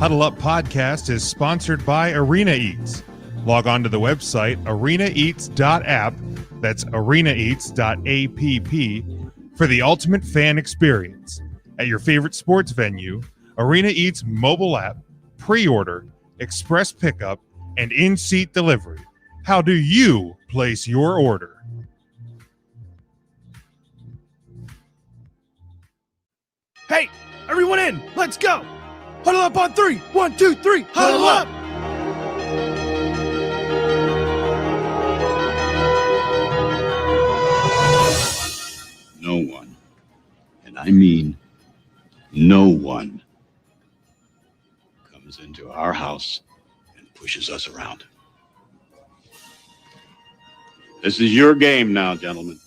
Huddle Up Podcast is sponsored by Arena Eats. Log on to the website arenaeats.app, that's arenaeats.app, for the ultimate fan experience. At your favorite sports venue, Arena Eats mobile app, pre-order, express pickup, and in-seat delivery. How do you place your order? Hey, everyone in, let's go. Huddle up on 3. 1, 2, 3, huddle up. No one, and I mean no one, comes into our house and pushes us around. This is your game now, gentlemen.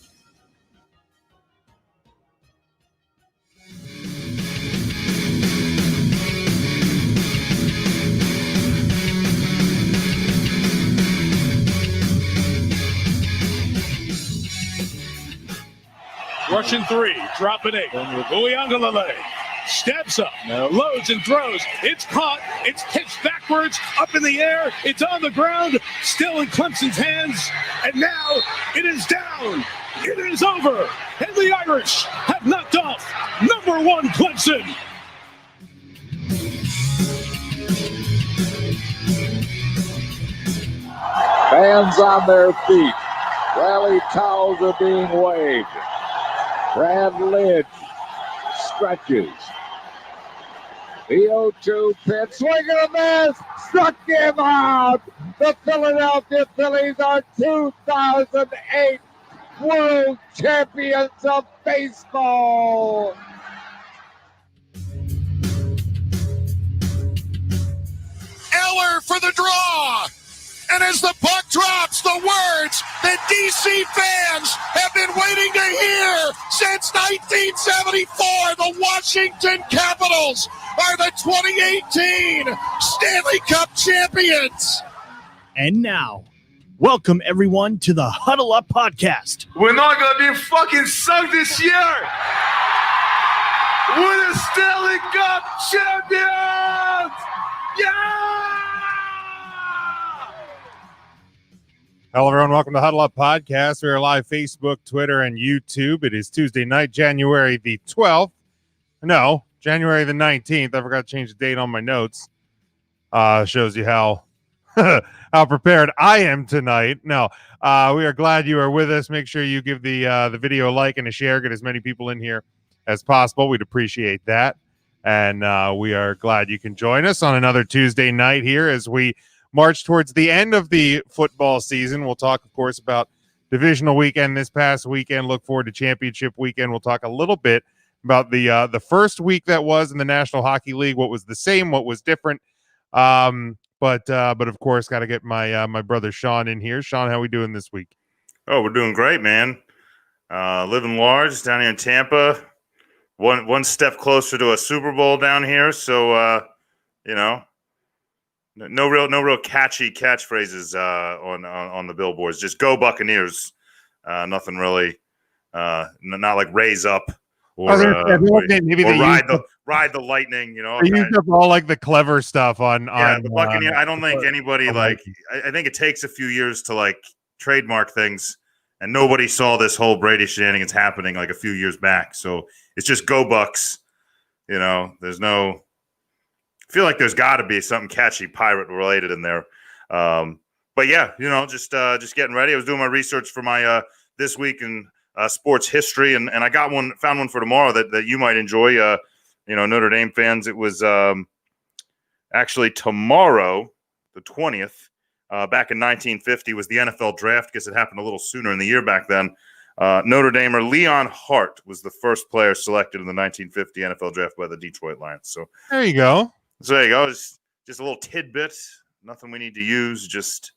Russian 3, dropping 8. Uyangalele steps up, loads and throws. It's caught. It's pitched backwards, up in the air. It's on the ground, still in Clemson's hands. And now it is down. It is over. And the Irish have knocked off number 1 Clemson. Fans on their feet. Rally towels are being waved. Brad Lidge stretches. The 0-2 pitch. Swing and a miss. Struck him out. The Philadelphia Phillies are 2008 World Champions of Baseball. Eller for the draw. And as the puck drops, the words that DC fans have been waiting to hear since 1974, the Washington Capitals are the 2018 Stanley Cup champions. And now, welcome everyone to the Huddle Up Podcast. We're not going to be fucking sucked this year. We're the Stanley Cup champions. Yeah! Hello, everyone. Welcome to Huddle Up Podcast. We are live Facebook, Twitter, and YouTube. It is Tuesday night, January the 12th. No, January the 19th. I forgot to change the date on my notes. Shows you how how prepared I am tonight. No, we are glad you are with us. Make sure you give the video a like and a share. Get as many people in here as possible. We'd appreciate that. And we are glad you can join us on another Tuesday night here as we march towards the end of the football season. We'll talk, of course, about divisional weekend this past weekend. Look forward to championship weekend. We'll talk a little bit about the first week that was in the National Hockey League. What was the same? What was different? But of course, got to get my brother Sean in here. Sean, how we doing this week? Oh, we're doing great, man. Living large down here in Tampa. One step closer to a Super Bowl down here. So no real catchy catchphrases on the billboards. Just go Buccaneers. Nothing really. Not like raise up or ride the lightning. You know, they used up all like the clever stuff on the Buccaneers. I don't think anybody I think it takes a few years to like trademark things, and nobody saw this whole Brady shenanigans happening like a few years back. So it's just go Bucks. You know, there's no. I feel like there's got to be something catchy pirate related in there. But yeah, just getting ready. I was doing my research for my this week in sports history, and I found one for tomorrow that you might enjoy. Notre Dame fans. It was actually tomorrow, the 20th, back in 1950 was the NFL draft. Guess it happened a little sooner in the year back then. Notre Damer Leon Hart was the first player selected in the 1950 NFL draft by the Detroit Lions. So there you go. So there you go. It's just a little tidbit. Nothing we need to use. Just,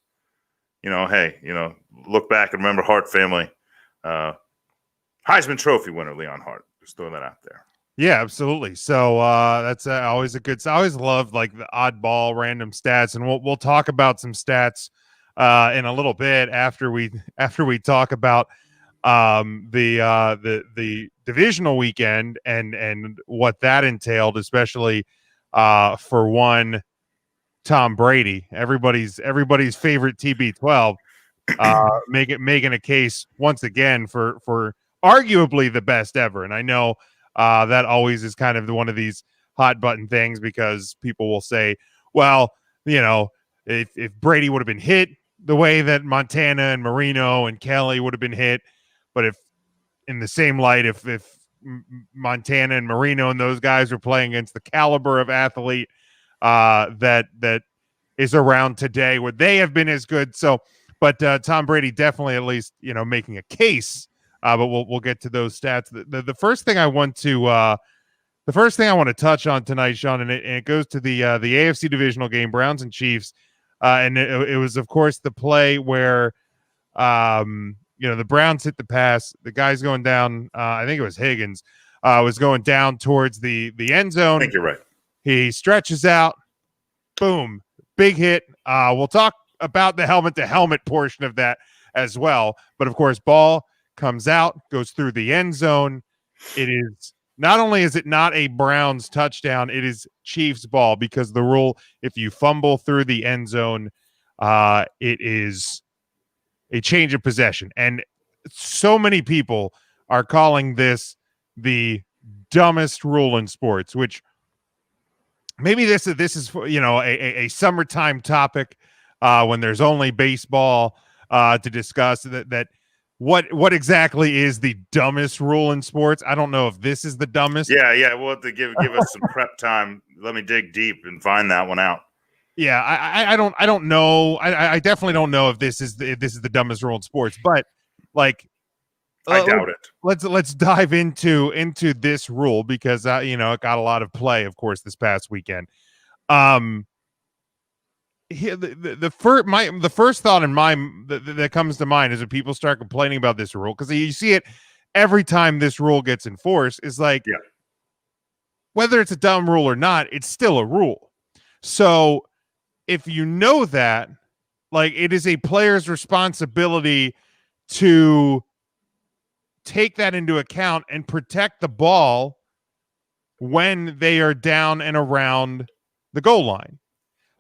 look back and remember Hart family. Heisman Trophy winner Leon Hart. Just throwing that out there. Yeah, absolutely. So that's always a good. I always love like the oddball random stats, and we'll talk about some stats in a little bit after we talk about the divisional weekend and what that entailed, especially for one Tom Brady, everybody's favorite TB12, making a case once again for arguably the best ever. And I know that always is kind of one of these hot button things because people will say, well, if Brady would have been hit the way that Montana and Marino and Kelly would have been hit, but if in the same light, if Montana and Marino and those guys were playing against the caliber of athlete that is around today, would they have been as good? So, but Tom Brady definitely at least making a case. But we'll get to those stats. The first thing I want to touch on tonight, Sean, and it goes to the AFC divisional game, Browns and Chiefs, and it was of course the play where the Browns hit the pass. The guy's going down. I think it was Higgins. Was going down towards the end zone. I think you're right. He stretches out. Boom. Big hit. We'll talk about the helmet-to-helmet portion of that as well. But, of course, ball comes out, goes through the end zone. It is not only is it not a Browns touchdown, it is Chiefs ball because the rule, if you fumble through the end zone, it is a change of possession. And so many people are calling this the dumbest rule in sports, which maybe this is a summertime topic when there's only baseball to discuss that what exactly is the dumbest rule in sports. I don't know if this is the dumbest. Yeah, we'll have to give us some prep time. Let me dig deep and find that one out. Yeah, I don't know. I definitely don't know if this is the dumbest rule in sports, but like I doubt it. Let's dive into this rule because it got a lot of play, of course, this past weekend. The first thought in mind that comes to mind is when people start complaining about this rule, because you see it every time this rule gets enforced, is like, whether it's a dumb rule or not, it's still a rule. So if you know that, like, it is a player's responsibility to take that into account and protect the ball when they are down and around the goal line.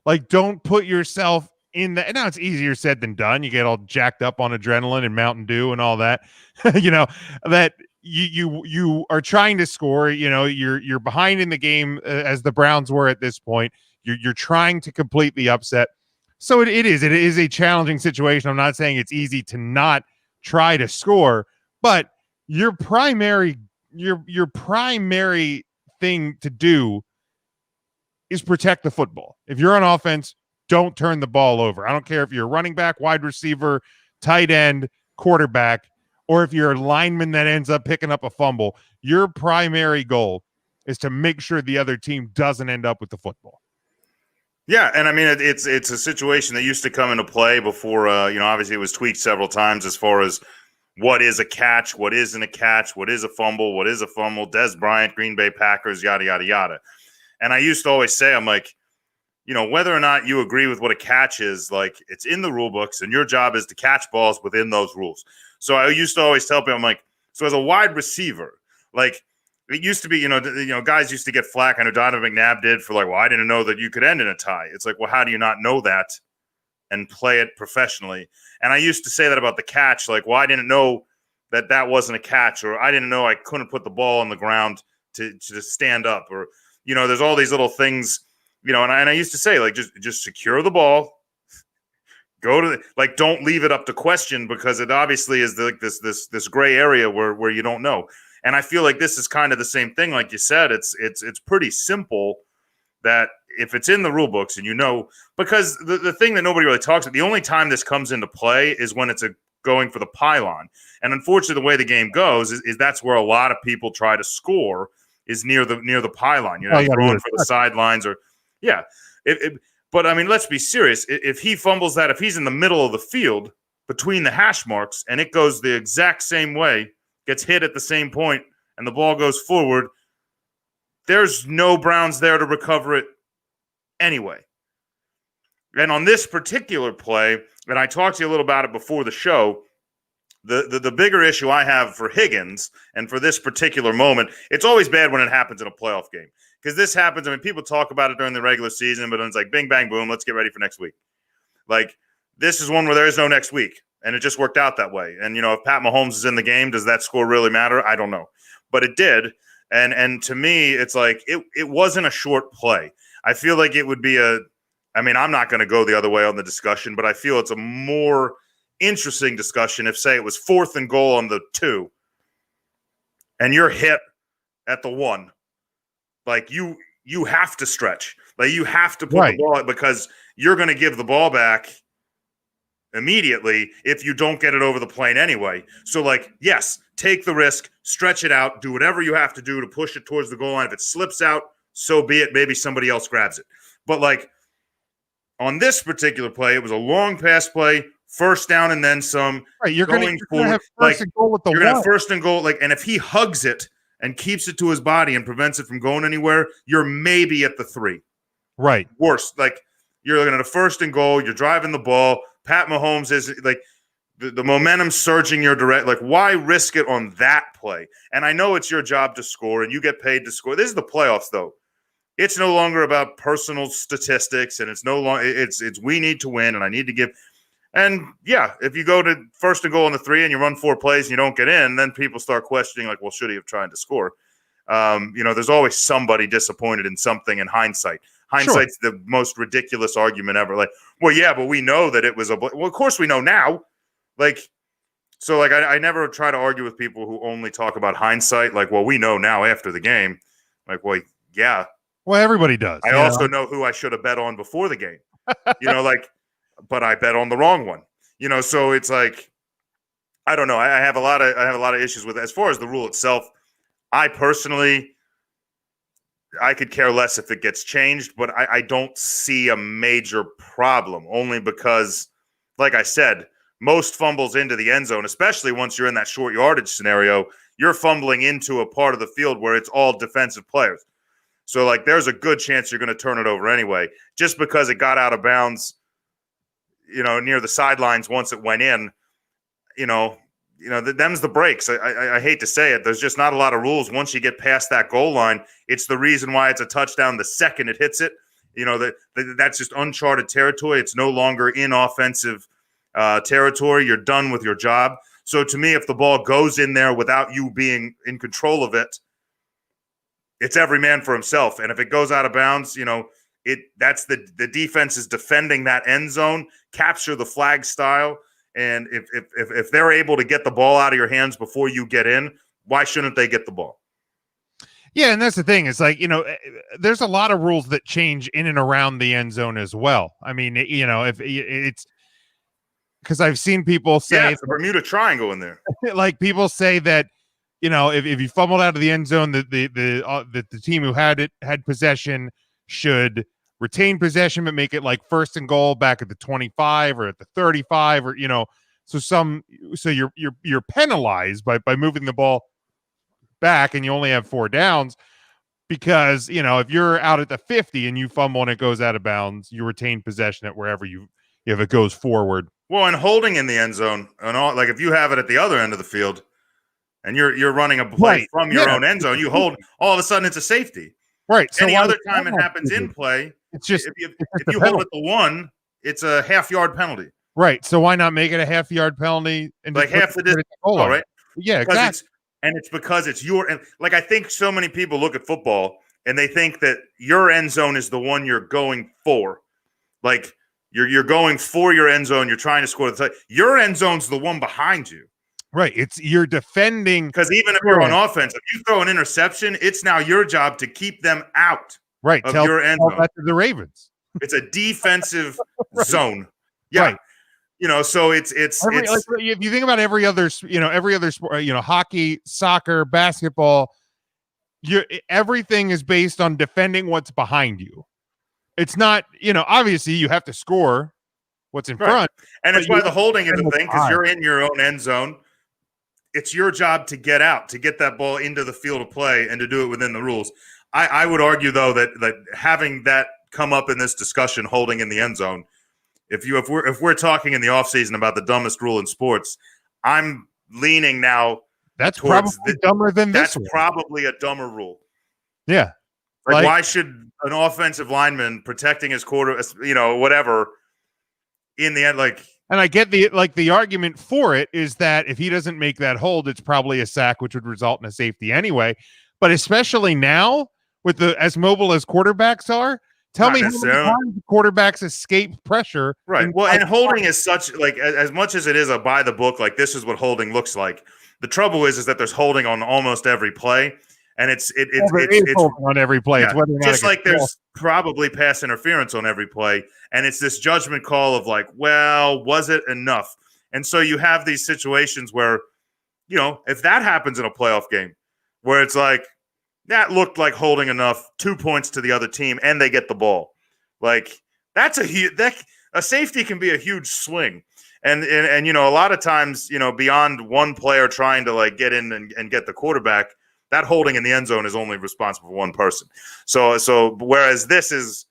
Like, don't put yourself in that. Now it's easier said than done. You get all jacked up on adrenaline and Mountain Dew and all that, that you are trying to score, you're behind in the game as the Browns were at this point. You're trying to complete the upset. So it is a challenging situation. I'm not saying it's easy to not try to score, but your primary thing to do is protect the football. If you're on offense, don't turn the ball over. I don't care if you're a running back, wide receiver, tight end, quarterback, or if you're a lineman that ends up picking up a fumble. Your primary goal is to make sure the other team doesn't end up with the football. Yeah, and I mean it's a situation that used to come into play before. Obviously it was tweaked several times as far as what is a catch, what isn't a catch, what is a fumble, what is a fumble. Des Bryant, Green Bay Packers, yada yada yada. And I used to always say, I'm like, whether or not you agree with what a catch is, like, it's in the rule books, and your job is to catch balls within those rules. So I used to always tell people, I'm like, so as a wide receiver, like, it used to be, guys used to get flack. I know Donovan McNabb did for like, well, I didn't know that you could end in a tie. It's like, well, how do you not know that and play it professionally? And I used to say that about the catch, like, well, I didn't know that wasn't a catch, or I didn't know I couldn't put the ball on the ground to stand up, or there's all these little things, and I used to say, like, just secure the ball, go to don't leave it up to question, because it obviously is like this gray area where you don't know. And I feel like this is kind of the same thing. Like you said, it's pretty simple that if it's in the rule books and because the thing that nobody really talks about, the only time this comes into play is when it's going for the pylon. And unfortunately, the way the game goes is that's where a lot of people try to score, is near the pylon. You're going for the sidelines, or but I mean, let's be serious. If he fumbles that, if he's in the middle of the field between the hash marks and it goes the exact same way, gets hit at the same point, and the ball goes forward, there's no Browns there to recover it anyway. And on this particular play, and I talked to you a little about it before the show, The bigger issue I have for Higgins and for this particular moment, it's always bad when it happens in a playoff game because this happens. I mean, people talk about it during the regular season, but it's like bing, bang, boom. Let's get ready for next week. Like this is one where there is no next week, and it just worked out that way. And if Pat Mahomes is in the game, does that score really matter? I don't know, but it did. And to me, it's like it wasn't a short play. I feel like it would be I'm not going to go the other way on the discussion, but I feel it's a more interesting discussion if, say, it was 4th and goal on the 2 and you're hit at the 1. Like you have to stretch. Like you have to put the ball out because you're going to give the ball back immediately if you don't get it over the plane anyway. So, like, yes, take the risk, stretch it out, do whatever you have to do to push it towards the goal line. If it slips out, so be it. Maybe somebody else grabs it. But, like, on this particular play, it was a long pass play, first down and then some. Right, you're going to have first and goal with the you're going to have first and goal. Like, and if he hugs it and keeps it to his body and prevents it from going anywhere, you're maybe at the 3. Right. Worse, like, you're looking at a first and goal. You're driving the ball. Pat Mahomes is like the momentum surging your direct. Like, why risk it on that play? And I know it's your job to score, and you get paid to score. This is the playoffs, though. It's no longer about personal statistics, and it's no longer. It's we need to win, and I need to give. And yeah, if you go to first and goal on the 3 and you run 4 plays and you don't get in, then people start questioning, like, well, should he have tried to score? There's always somebody disappointed in something in hindsight. Hindsight's the most ridiculous argument ever. Like, well, yeah, but we know that it was well, of course we know now. Like, so like I never try to argue with people who only talk about hindsight. Like, well, we know now after the game. Like, well, yeah. Well, everybody does. I also know who I should have bet on before the game. But I bet on the wrong one. So it's like, I don't know. I have a lot of issues with it. As far as the rule itself, I personally, I could care less if it gets changed, but I don't see a major problem, only because, like I said, most fumbles into the end zone, especially once you're in that short yardage scenario, you're fumbling into a part of the field where it's all defensive players. So, like, there's a good chance you're going to turn it over anyway, just because it got out of bounds, near the sidelines once it went in, them's the breaks. I hate to say it. There's just not a lot of rules. Once you get past that goal line, it's the reason why it's a touchdown the second it hits it. That's just uncharted territory. It's no longer in offensive territory. You're done with your job. So to me, if the ball goes in there without you being in control of it, it's every man for himself. And if it goes out of bounds, that's the defense is defending that end zone, capture the flag style. And if they're able to get the ball out of your hands before you get in, why shouldn't they get the ball? Yeah, and that's the thing. It's like, there's a lot of rules that change in and around the end zone as well. I mean, if it's because I've seen people say the Bermuda Triangle in there. Like people say that, if you fumbled out of the end zone, the team who had possession should retain possession, but make it like first and goal back at the 25 or at the 35, or so you're penalized by moving the ball back, and you only have 4 downs because if you're out at the 50 and you fumble and it goes out of bounds, you retain possession at wherever if it goes forward. Well, and holding in the end zone, and all, like if you have it at the other end of the field, and you're running a play from your own end zone, you hold. All of a sudden, it's a safety. Right. So any other time it happens in play, it's just if you hold at the 1, it's a half-yard penalty. Right. So why not make it a half-yard penalty and like half the distance? All right. Yeah, exactly. It's because it's your, and like I think so many people look at football and they think that your end zone is the one you're going for. Like you're going for your end zone. You're trying to score the your end zone's the one behind you. Right. You're defending. Because even if you're on offense, if you throw an interception, it's now your job to keep them out. Right. Of your end zone. That to the Ravens. It's a defensive zone. Yeah. Right. So it's like, if you think about every other sport, hockey, soccer, basketball, everything is based on defending what's behind you. It's not, obviously you have to score what's in front. And it's why the holding is a thing, because you're in your own end zone. It's your job to get out, to get that ball into the field of play, and to do it within the rules. I would argue, though, that having that come up in this discussion, holding in the end zone, if we're talking in the offseason about the dumbest rule in sports, I'm leaning now. That's towards probably dumber than this That's one. probably a dumber rule. Yeah. Like, why should an offensive lineman protecting his quarter, whatever, in the end, like. And I get the argument for it is that if he doesn't make that hold, it's probably a sack, which would result in a safety anyway. But especially now, with as mobile as quarterbacks are, tell me how many times quarterbacks escape pressure. Right. Well, and holding is such, like, as much as it is a by the book, like, this is what holding looks like. The trouble is that there's holding on almost every play, and it's holding on every play. Yeah, it's whether or not just like there's probably pass interference on every play, and it's this judgment call of like, well, was it enough? And so you have these situations where, if that happens in a playoff game, where it's like that looked like holding enough, 2 points to the other team, and they get the ball, like that's a safety can be a huge swing. And a lot of times, beyond one player trying to like get in and get the quarterback, that holding in the end zone is only responsible for one person. So whereas this is,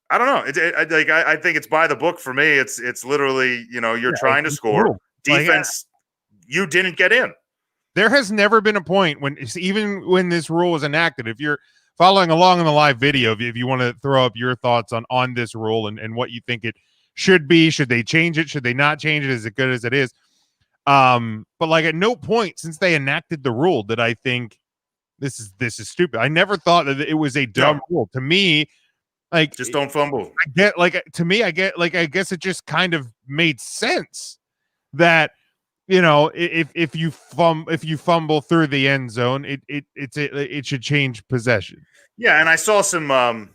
I don't know. I think it's by the book for me. It's literally, you're trying to score. Defense, you didn't get in. There has never been a point even when this rule was enacted, if you're following along in the live video, if you want to throw up your thoughts on this rule and what you think it should be, should they change it? Should they not change it? Is it good as it is? But like at no point since they enacted the rule did I think this is stupid. I never thought that it was a dumb rule. To me, like, just don't fumble. I guess it just kind of made sense that, if you fumble through the end zone, it should change possession. Yeah, and I saw some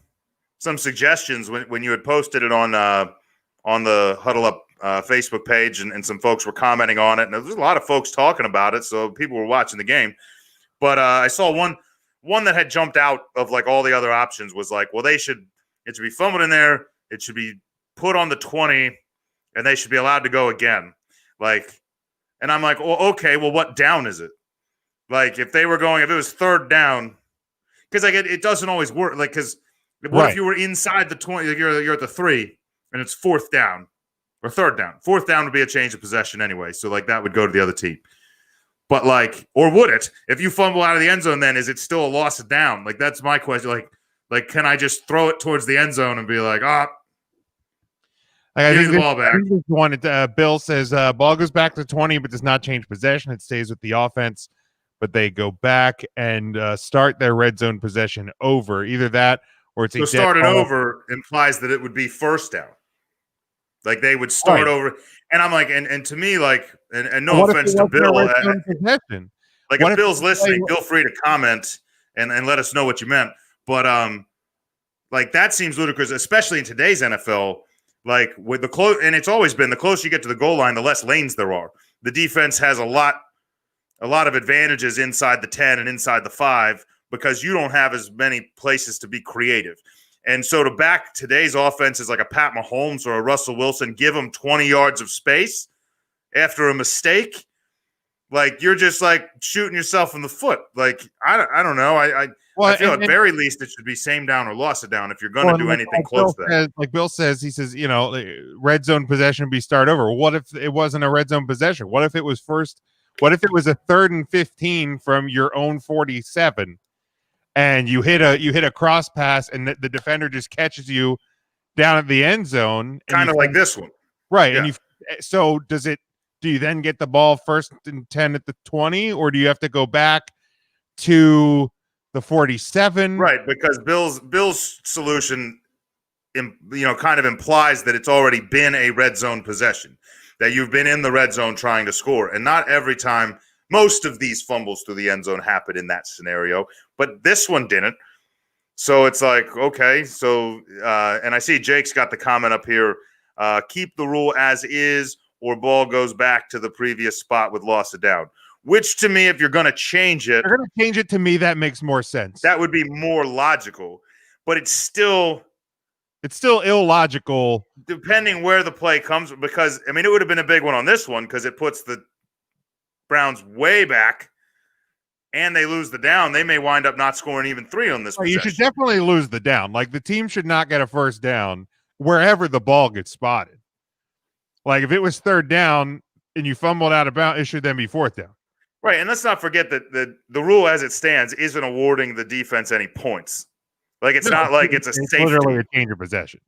suggestions when you had posted it on the Huddle Up Facebook page, and some folks were commenting on it, and there was a lot of folks talking about it, so people were watching the game. But I saw one that had jumped out of like all the other options was like, well, it should be fumbled in there, it should be put on the 20, and they should be allowed to go again. Like, and I'm like, well, okay, well, what down is it? Like, if it was third down, because like it doesn't always work. Like, because what if you were inside the 20? Like you're at the 3, and it's fourth down or third down. Fourth down would be a change of possession anyway, so like that would go to the other team. But like, or would it? If you fumble out of the end zone, then is it still a loss of down? Like, that's my question. Like, can I just throw it towards the end zone and be like, I think the ball back? Bill says ball goes back to 20, but does not change possession. It stays with the offense, but they go back and start their red zone possession over. Either that or it's so started over implies that it would be first down. Like they would start over, and I'm like, and to me, like, and no offense to Bill, like if Bill's listening, feel free to comment and let us know what you meant. But like that seems ludicrous, especially in today's NFL. Like with the close, and it's always been the closer you get to the goal line, the less lanes there are. The defense has a lot of advantages inside the 10 and inside the 5 because you don't have as many places to be creative. And so to back today's offense is like a Pat Mahomes or a Russell Wilson, give them 20 yards of space after a mistake. Like you're just like shooting yourself in the foot. Like I don't know. I feel at very least it should be same down or loss of down if you're going to do anything close to that. Like Bill says, he says, red zone possession be start over. What if it wasn't a red zone possession? What if it was first? What if it was a 3rd and 15 from your own 47, and you hit a cross pass, and the defender just catches you down at the end zone, kind of like this one, right? Yeah. And so do you then get the ball 1st and 10 at the 20, or do you have to go back to the 47? Right, because Bill's solution, kind of implies that it's already been a red zone possession, that you've been in the red zone trying to score, and not every time. Most of these fumbles through the end zone happen in that scenario, but this one didn't. So it's like, okay, so and I see Jake's got the comment up here: keep the rule as is, or ball goes back to the previous spot with loss of down. Which to me, if you're going to change it, to me, that makes more sense. That would be more logical, but it's still illogical depending where the play comes. Because I mean, it would have been a big one on this one because it puts the Browns way back, and they lose the down. They may wind up not scoring even 3 on this. You should definitely lose the down. Like the team should not get a first down wherever the ball gets spotted. Like if it was 3rd down, and you fumbled out of bounds, it should then be 4th down. Right, and let's not forget that the rule as it stands isn't awarding the defense any points. Like, it's not like it's a safety. Literally a change of possession.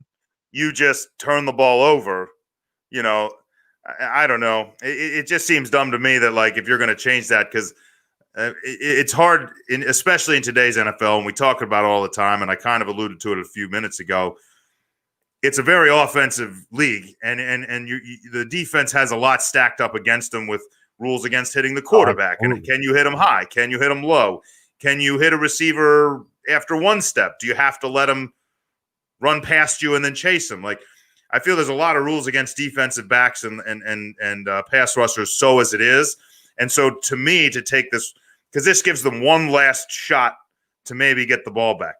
You just turn the ball over. You know, I don't know. It just seems dumb to me that, like, if you're going to change that, because it's hard, especially in today's NFL, and we talk about it all the time, and I kind of alluded to it a few minutes ago. It's a very offensive league, and the defense has a lot stacked up against them with rules against hitting the quarterback. And can you hit them high? Can you hit them low? Can you hit a receiver after one step? Do you have to let him run past you and then chase him? Like, I feel there's a lot of rules against defensive backs and pass rushers, so as it is. And so to me, to take this, because this gives them one last shot to maybe get the ball back,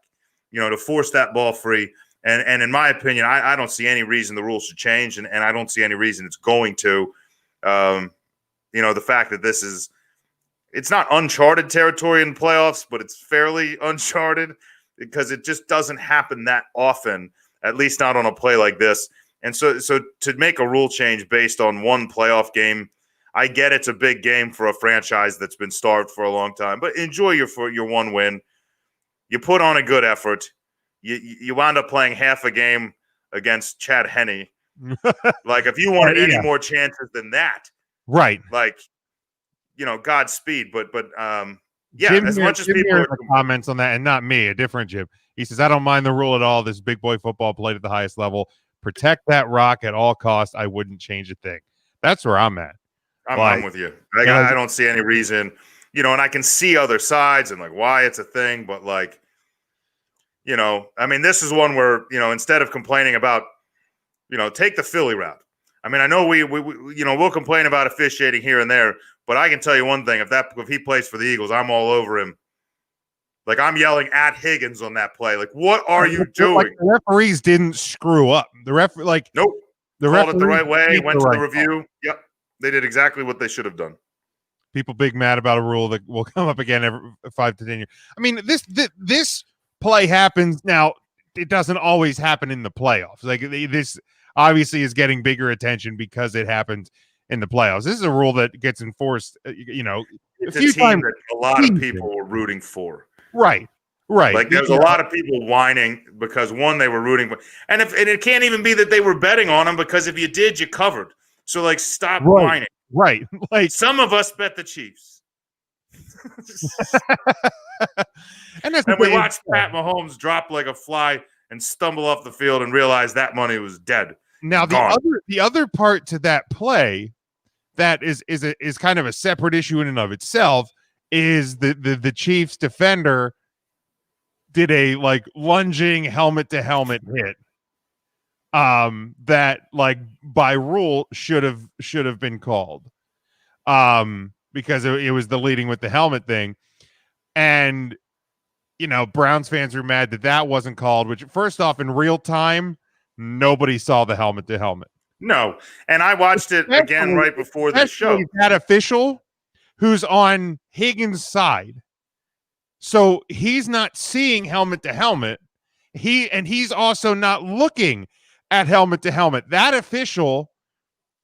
you know, to force that ball free. And in my opinion, I don't see any reason the rules should change, and I don't see any reason it's going to. You know, the fact that it's not uncharted territory in playoffs, but it's fairly uncharted because it just doesn't happen that often, at least not on a play like this. And so to make a rule change based on one playoff game, I get it's a big game for a franchise that's been starved for a long time, but enjoy your one win. You put on a good effort. You wound up playing half a game against Chad Henne. Like, if you wanted any more chances than that, right? Like, you know, Godspeed. But yeah, Jim as here, much as Jim people here are comments on that, and not me, a different Jim. He says, I don't mind the rule at all. This big boy football played at the highest level. Protect that rock at all costs. I wouldn't change a thing. That's where I'm at. I'm with you. Like, I don't see any reason, you know, and I can see other sides and like why it's a thing, but like, you know, I mean, this is one where, you know, instead of complaining about, you know, take the Philly route. I mean, I know we you know, we'll complain about officiating here and there, but I can tell you one thing: if he plays for the Eagles, I'm all over him. Like, I'm yelling at Higgins on that play. Like, what are you doing? Like, the referees didn't screw up. The nope. Called it the right way. Went to the review. Call. Yep, they did exactly what they should have done. People big mad about a rule that will come up again every 5 to 10 years. I mean, this play happens now. It doesn't always happen in the playoffs. Like, this obviously is getting bigger attention because it happens in the playoffs. This is a rule that gets enforced, you know, it's a team that a lot of people were rooting for. Right. Like, there's a lot of people whining because, one, they were rooting for, and it can't even be that they were betting on them, because if you did, you covered. So, like, stop whining. Right. Like, some of us bet the Chiefs. and we watched Pat Mahomes drop like a fly and stumble off the field and realize that money was dead. Now, the other part to that play that is kind of a separate issue in and of itself is the Chiefs defender did a like lunging helmet to helmet hit that, like, by rule should have been called because it was the leading with the helmet thing. And, you know, Browns fans are mad that wasn't called, which, first off, in real time, nobody saw the helmet to helmet. No. And I watched it again right before the show. That official who's on Higgins' side. So he's not seeing helmet to helmet. He's also not looking at helmet to helmet. That official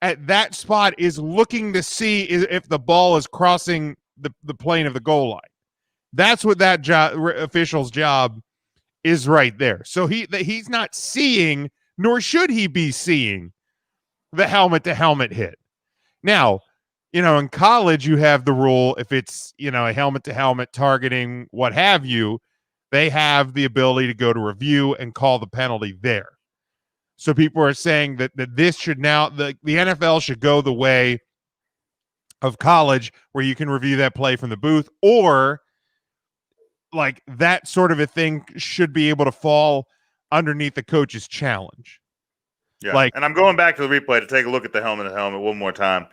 at that spot is looking to see if the ball is crossing the plane of the goal line. That's what that official's job is right there. So he's not seeing, nor should he be seeing, the helmet to helmet hit. Now, you know, in college, you have the rule, if it's, you know, a helmet to helmet targeting, what have you, they have the ability to go to review and call the penalty there. So people are saying that this should now, the NFL should go the way of college, where you can review that play from the booth, or like that sort of a thing should be able to fall underneath the coach's challenge. Yeah. Like, and I'm going back to the replay to take a look at the helmet one more time.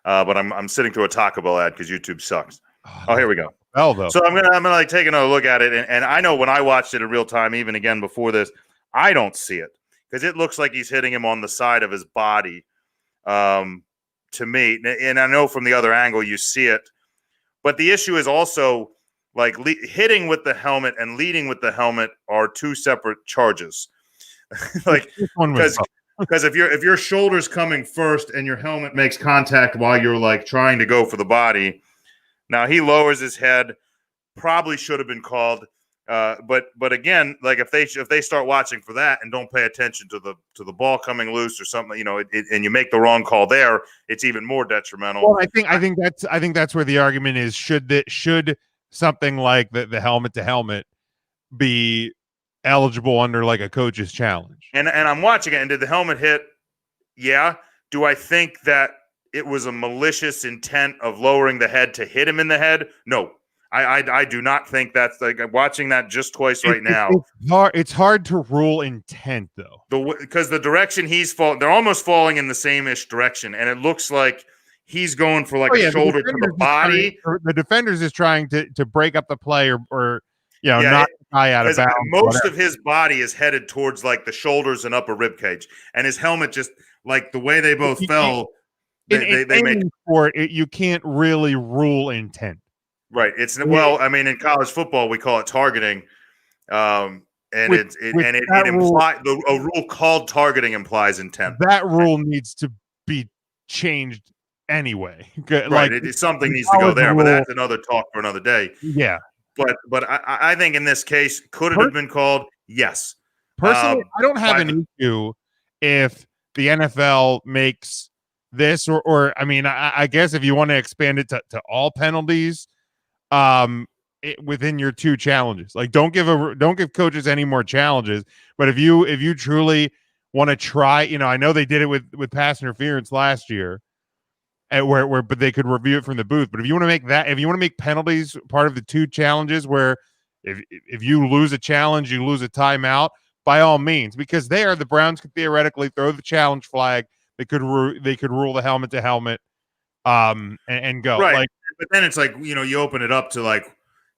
But I'm sitting through a Taco Bell ad because YouTube sucks. Oh, here we go. Though. So I'm gonna like take another look at it, and I know when I watched it in real time, even again before this, I don't see it because it looks like he's hitting him on the side of his body. To me, and I know from the other angle you see it, but the issue is also like hitting with the helmet and leading with the helmet are two separate charges. Like, because if your shoulder's coming first and your helmet makes contact while you're like trying to go for the body, now he lowers his head. Probably should have been called. But again, like if they start watching for that and don't pay attention to the ball coming loose or something, and you make the wrong call there, it's even more detrimental. Well, I think that's where the argument is. Should something like the helmet to helmet be eligible under like a coach's challenge? And I'm watching it, and did the helmet hit? Yeah. Do I think that it was a malicious intent of lowering the head to hit him in the head? No. I do not think that's like I'm watching that just twice right now. It's hard to rule intent though, because the direction he's falling, they're almost falling in the same-ish direction, and it looks like he's going for like a shoulder to the body. The defender's is trying to break up the play or knock the guy out of bounds. Most of his body is headed towards like the shoulders and upper rib cage, and his helmet just like the way they both fell. They make sport. You can't really rule intent. Right. I mean, in college football, we call it targeting. And it implies a rule called targeting implies intent. That rule needs to be changed anyway. Right. Something needs to go there, but that's another talk for another day. Yeah. But I think in this case, could it have been called? Yes. Personally, I don't have an issue if the NFL makes this or I mean, I guess if you want to expand it to all penalties, within your two challenges, like don't give coaches any more challenges. But if you truly want to try, I know they did it with pass interference last year, and but they could review it from the booth. But if you want to make penalties part of the two challenges, where if you lose a challenge, you lose a timeout, by all means, because the Browns could theoretically throw the challenge flag. They could rule the helmet to helmet, and go right. But then it's like, you open it up to like,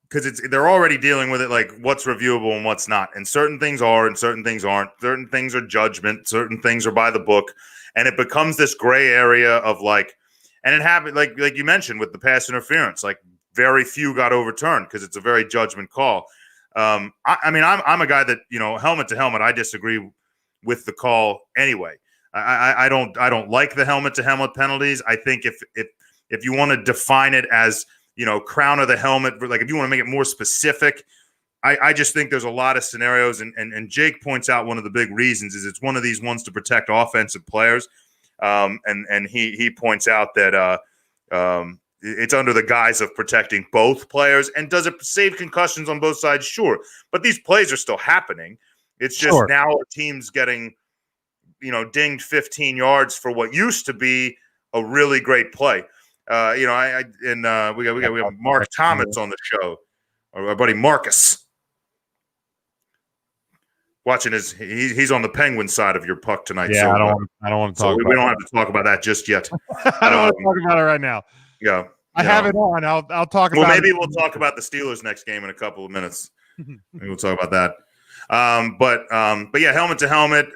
because they're already dealing with it, like what's reviewable and what's not. And certain things are and certain things aren't. Certain things are judgment. Certain things are by the book. And it becomes this gray area of like, and it happened like you mentioned with the pass interference, like very few got overturned because it's a very judgment call. I mean, I'm a guy that, helmet to helmet, I disagree with the call anyway. I don't like the helmet to helmet penalties. I think if you want to define it as, crown of the helmet, like if you want to make it more specific, I just think there's a lot of scenarios. And Jake points out one of the big reasons is it's one of these ones to protect offensive players. And he points out that it's under the guise of protecting both players. And does it save concussions on both sides? Sure. But these plays are still happening. It's just now our team's getting, dinged 15 yards for what used to be a really great play. We have Mark Thomas on the show, or our buddy Marcus. Watching he's on the Penguin side of your puck tonight. Yeah, so, I don't want to talk. We don't have to talk about that just yet. I don't want to talk about it right now. Yeah, I have it on. I'll talk about. Well, maybe we'll talk about the Steelers next game in a couple of minutes. Maybe we'll talk about that. But yeah, helmet to helmet.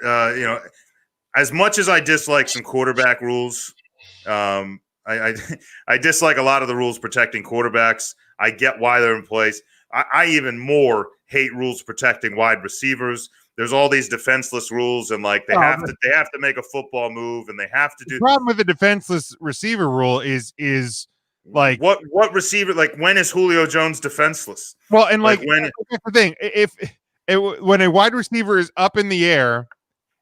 As much as I dislike some quarterback rules, I dislike a lot of the rules protecting quarterbacks. I get why they're in place. I even more hate rules protecting wide receivers. There's all these defenseless rules, and like they have to make a football move, and they have to do. The problem with the defenseless receiver rule is like what receiver? Like when is Julio Jones defenseless? Well, and like when that's the thing, when a wide receiver is up in the air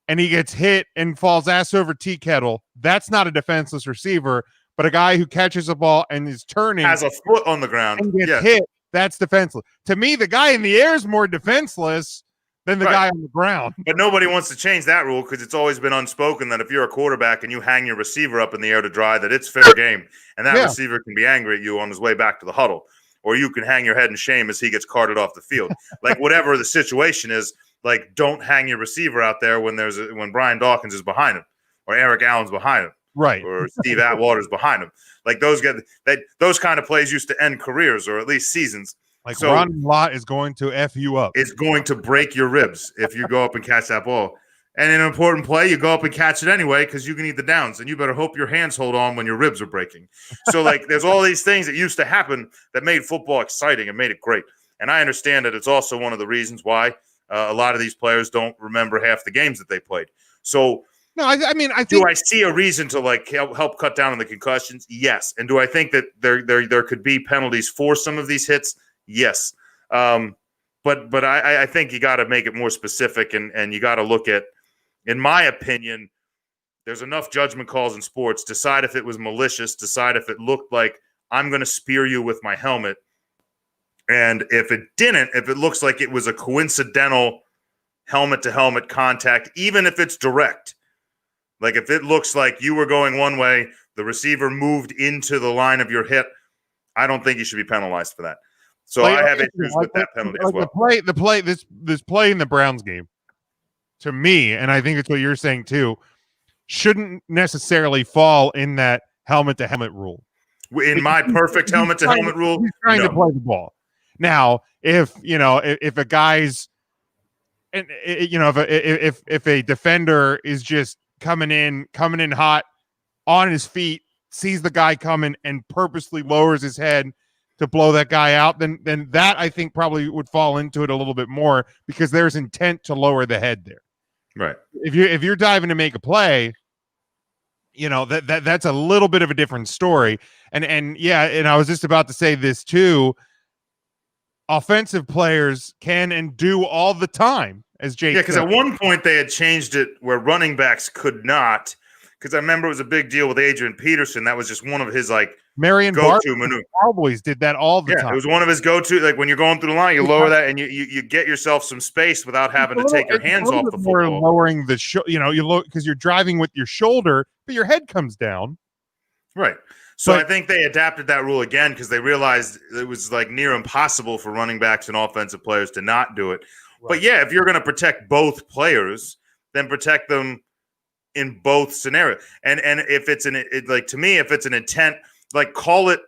and he gets hit and falls ass over tea kettle, that's not a defenseless receiver. But a guy who catches the ball and is turning, has a foot on the ground, and gets hit, that's defenseless. To me, the guy in the air is more defenseless than the guy on the ground. But nobody wants to change that rule because it's always been unspoken that if you're a quarterback and you hang your receiver up in the air to dry, that it's fair game. And that receiver can be angry at you on his way back to the huddle. Or you can hang your head in shame as he gets carted off the field. Like whatever the situation is, like don't hang your receiver out there when when Brian Dawkins is behind him or Eric Allen's behind him. Right. Or Steve Atwater's behind him. Like those kind of plays used to end careers or at least seasons. Like Ron Lott is going to F you up. It's going to break your ribs if you go up and catch that ball. And in an important play, you go up and catch it anyway because you can eat the downs. And you better hope your hands hold on when your ribs are breaking. So like there's all these things that used to happen that made football exciting and made it great. And I understand that it's also one of the reasons why a lot of these players don't remember half the games that they played. So No, I mean, I think. Do I see a reason to like help cut down on the concussions? Yes. And do I think that there could be penalties for some of these hits? Yes. But I think you got to make it more specific, and you got to look at, in my opinion, there's enough judgment calls in sports. Decide if it was malicious. Decide if it looked like I'm going to spear you with my helmet. And if it didn't, if it looks like it was a coincidental helmet-to-helmet contact, even if it's direct, like if it looks like you were going one way, the receiver moved into the line of your hit, I don't think you should be penalized for that. So I have issues with that penalty as well. This play in the Browns game, to me, and I think it's what you're saying too, shouldn't necessarily fall in that helmet-to-helmet rule. In my perfect helmet-to-helmet rule, he's trying to play the ball. Now, if a guy's, and if a defender is just coming in hot on his feet, sees the guy coming and purposely lowers his head to blow that guy out, then that I think probably would fall into it a little bit more, because there's intent to lower the head there. Right. If you're diving to make a play, that's a little bit of a different story. And yeah, and I was just about to say this too. Offensive players can and do all the time, as Jake. Yeah, because at one point they had changed it where running backs could not. Because I remember it was a big deal with Adrian Peterson. That was just one of his Marion go-to maneuver. Cowboys did that all the time. It was one of his go-to. Like when you're going through the line, you lower that and you get yourself some space without having to take your hands off the football. Lowering the you look because you're driving with your shoulder, but your head comes down. Right. So I think they adapted that rule again because they realized it was near impossible for running backs and offensive players to not do it. Right. But yeah, if you're going to protect both players, then protect them in both scenarios. And if it's to me, if it's an intent, call it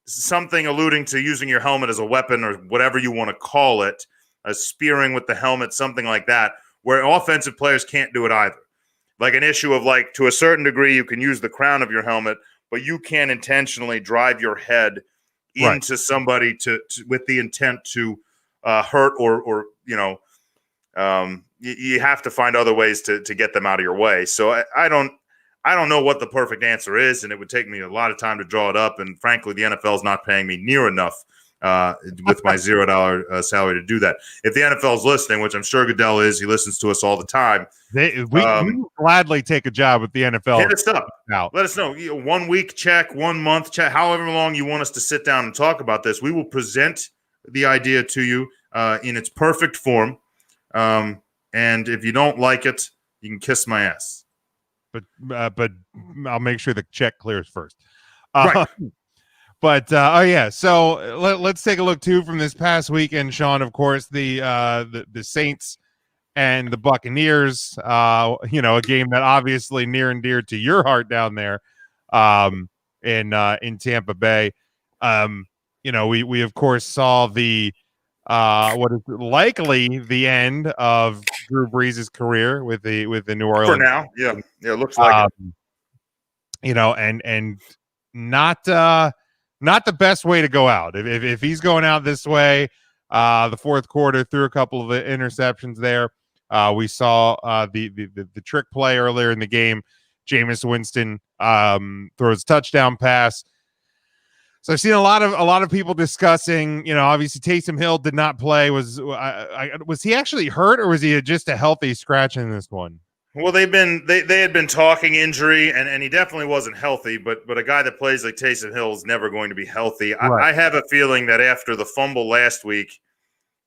something alluding to using your helmet as a weapon or whatever you want to call it, a spearing with the helmet, something like that, where offensive players can't do it either. Like an issue of to a certain degree, you can use the crown of your helmet, but you can't intentionally drive your head into somebody to with the intent to hurt or you have to find other ways to get them out of your way. So I don't know what the perfect answer is, and it would take me a lot of time to draw it up. And frankly, the NFL is not paying me near enough with my $0 salary to do that. If the NFL is listening, which I'm sure Goodell is, he listens to us all the time. We will gladly take a job with the NFL. Hit us up. Let us know. 1 week check, 1 month check, however long you want us to sit down and talk about this. We will present the idea to you in its perfect form. And if you don't like it, you can kiss my ass. But I'll make sure the check clears first. Right. But so let's take a look too from this past weekend, Sean. Of course, the Saints and the Buccaneers. A game that obviously near and dear to your heart down there, in Tampa Bay. We of course saw the what is likely the end of Drew Brees' career with the New Orleans. For now, yeah, it looks like it. And not the best way to go out. If he's going out this way, the fourth quarter threw a couple of interceptions there. We saw the trick play earlier in the game. Jameis Winston throws a touchdown pass. So I've seen a lot of people discussing, obviously Taysom Hill did not play. Was he actually hurt, or was he just a healthy scratch in this one? Well, they had been talking injury, and he definitely wasn't healthy. But a guy that plays like Taysom Hill is never going to be healthy. Right. I have a feeling that after the fumble last week,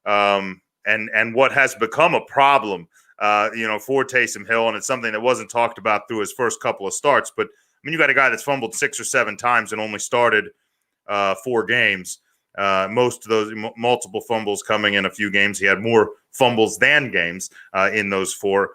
and what has become a problem, for Taysom Hill, and it's something that wasn't talked about through his first couple of starts. But I mean, you got a guy that's fumbled 6 or 7 times and only started 4 games. Most of those multiple fumbles coming in a few games. He had more fumbles than games in those 4.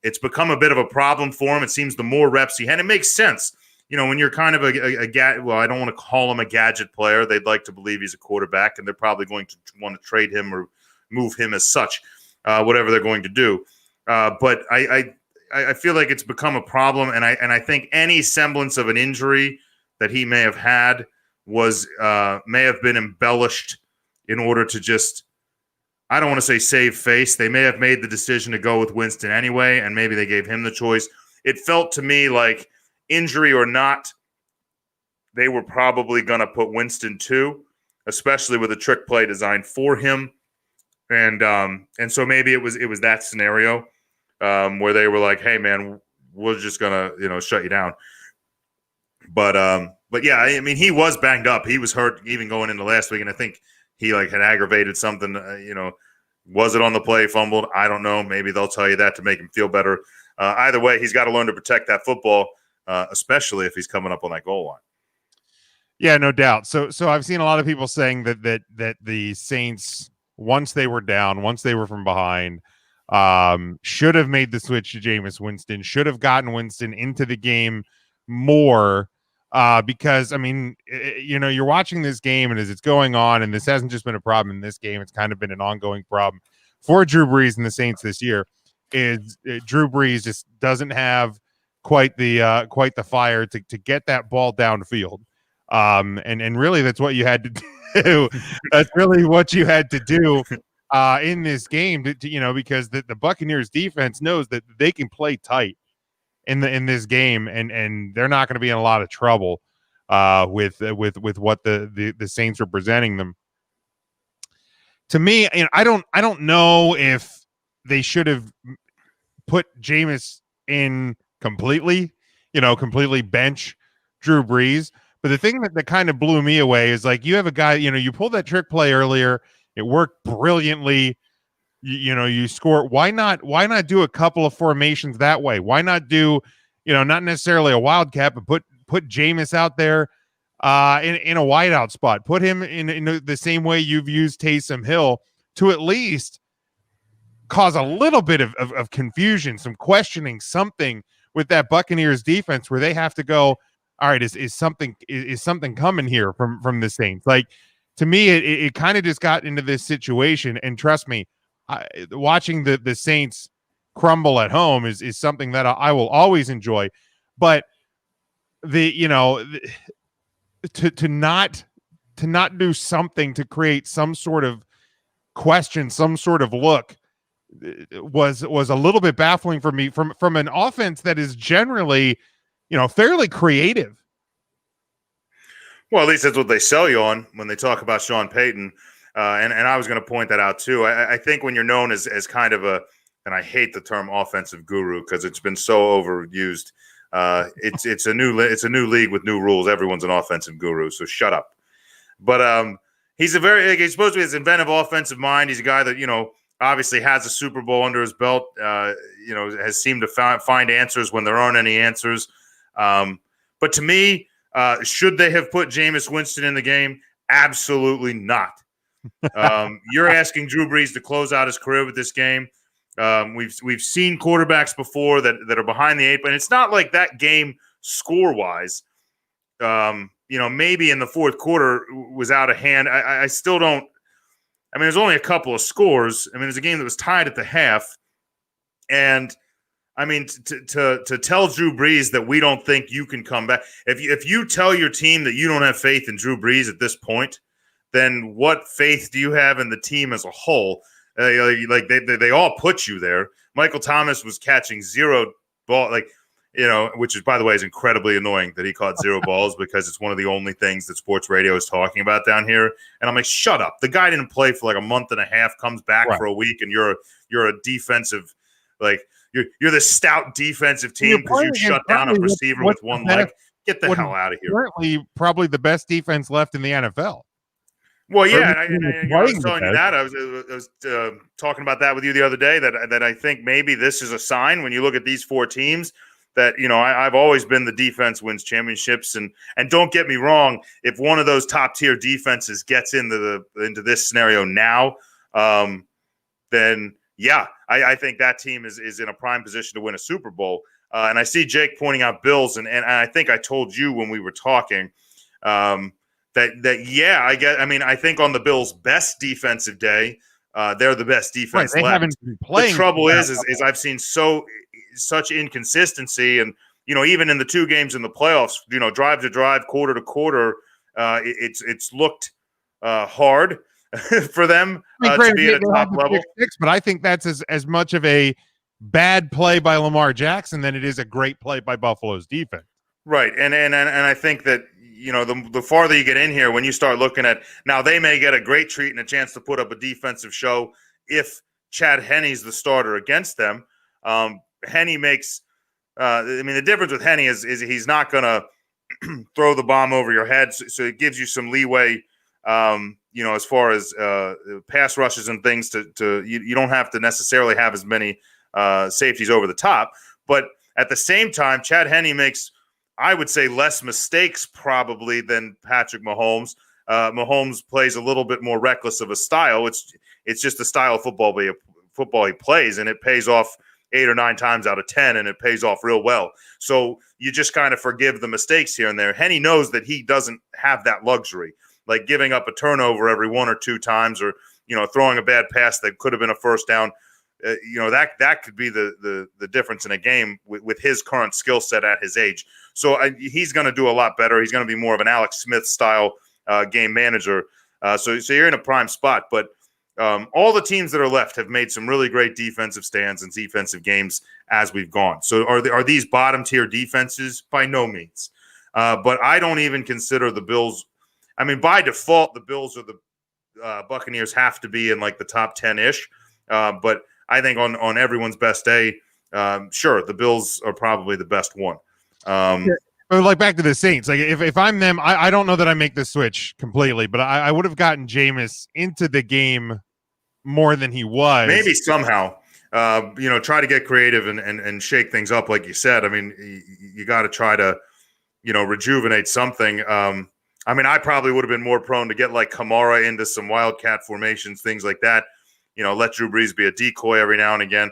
It's become a bit of a problem for him. It seems the more reps he had, it makes sense. When you're kind of I don't want to call him a gadget player. They'd like to believe he's a quarterback, and they're probably going to want to trade him or move him as such, whatever they're going to do. But I feel like it's become a problem, and I think any semblance of an injury that he may have had may have been embellished in order to just, I don't want to say save face. They may have made the decision to go with Winston anyway, and maybe they gave him the choice, it felt to me like, injury or not, they were probably going to put Winston too, especially with a trick play designed for him. And so maybe it was that scenario where they were like, hey man, we're just gonna, shut you down. But yeah, I mean, he was banged up. He was hurt even going into last week, and I think he had aggravated something. Was it on the play, fumbled? I don't know. Maybe they'll tell you that to make him feel better. Either way, he's got to learn to protect that football, especially if he's coming up on that goal line. Yeah, no doubt. So I've seen a lot of people saying that the Saints, once they were down, once they were from behind, should have made the switch to Jameis Winston, should have gotten Winston into the game more, because, I mean, you're watching this game, and as it's going on, and this hasn't just been a problem in this game, it's kind of been an ongoing problem for Drew Brees and the Saints this year, is Drew Brees just doesn't have quite the fire to get that ball downfield. And really that's what you had to do. That's really what you had to do in this game to because the Buccaneers defense knows that they can play tight in this game, and they're not going to be in a lot of trouble with what the Saints are presenting them. To me, I don't know if they should have put Jameis in completely bench Drew Brees. But the thing that kind of blew me away is, like, you have a guy, you pulled that trick play earlier. It worked brilliantly. You score. Why not do a couple of formations that way? Why not do, not necessarily a wildcat, but put Jameis out there in a wideout spot. Put him in the same way you've used Taysom Hill to at least cause a little bit of confusion, some questioning, something with that Buccaneers defense where they have to go, all right, is something coming here from the Saints? Like, to me, it kind of just got into this situation, and trust me, watching the Saints crumble at home is something that I will always enjoy. But to not do something to create some sort of question, some sort of look, was a little bit baffling for me from an offense that is generally fairly creative. Well, at least that's what they sell you on when they talk about Sean Payton. And I was going to point that out too. I think when you're known as kind of and I hate the term offensive guru because it's been so overused. It's a new league with new rules. Everyone's an offensive guru, so shut up. But he's supposed to be this inventive offensive mind. He's a guy that obviously has a Super Bowl under his belt. Has seemed to find answers when there aren't any answers. But to me, should they have put Jameis Winston in the game? Absolutely not. You're asking Drew Brees to close out his career with this game. We've seen quarterbacks before that are behind the eight, but it's not like that game score-wise. Maybe in the fourth quarter was out of hand. I still don't. I mean, there's only a couple of scores. I mean, there's a game that was tied at the half, and I mean, to tell Drew Brees that we don't think you can come back. If you tell your team that you don't have faith in Drew Brees at this point, then what faith do you have in the team as a whole? They all put you there. Michael Thomas was catching zero ball, which is, by the way, is incredibly annoying that he caught zero balls because it's one of the only things that sports radio is talking about down here. And I'm like, shut up. The guy didn't play for like a month and a half, comes back for a week, and you're a defensive, you're the stout defensive team because you shut down a receiver with one leg. Get the hell out of here. Currently, probably the best defense left in the NFL. Well, yeah, I was telling you that. I was talking about that with you the other day, that I think maybe this is a sign when you look at these four teams that, I've always been the defense wins championships. And don't get me wrong, if one of those top-tier defenses gets into this scenario now, then, yeah, I think that team is in a prime position to win a Super Bowl. And I see Jake pointing out Bills, and I think I told you when we were talking I think on the Bills' best defensive day, they're the best defense left. Haven't been playing. The trouble is I've seen such inconsistency, and even in the two games in the playoffs, drive to drive, quarter to quarter, it's looked hard for them to be at a top level. But I think that's as much of a bad play by Lamar Jackson than it is a great play by Buffalo's defense. Right, and I think that the farther you get in here, when you start looking at now, they may get a great treat and a chance to put up a defensive show if Chad Henne's the starter against them. Henne makes, the difference with Henne is he's not going to throw the bomb over your head, so it gives you some leeway. As far as pass rushes and things, you don't have to necessarily have as many safeties over the top, but at the same time, Chad Henne makes, I would say, less mistakes probably than Patrick Mahomes. Mahomes plays a little bit more reckless of a style. It's just the style of football he plays, and it pays off 8 or 9 times out of 10, and it pays off real well. So you just kind of forgive the mistakes here and there. Henne knows that he doesn't have that luxury, like giving up a turnover every 1 or 2 times, or throwing a bad pass that could have been a first down. That could be the difference in a game with his current skill set at his age. So he's going to do a lot better. He's going to be more of an Alex Smith style game manager. So you're in a prime spot. But all the teams that are left have made some really great defensive stands and defensive games as we've gone. So are these bottom tier defenses? By no means. But I don't even consider the Bills. I mean, by default, the Bills or the Buccaneers have to be in like the top 10-ish. But I think on everyone's best day, sure, the Bills are probably the best one. But like back to the Saints, like if I'm them, I don't know that I make the switch completely, but I would have gotten Jameis into the game more than he was. Maybe somehow, try to get creative and shake things up, like you said. I mean, you got to try to, rejuvenate something. I probably would have been more prone to get like Kamara into some wildcat formations, things like that. Let Drew Brees be a decoy every now and again.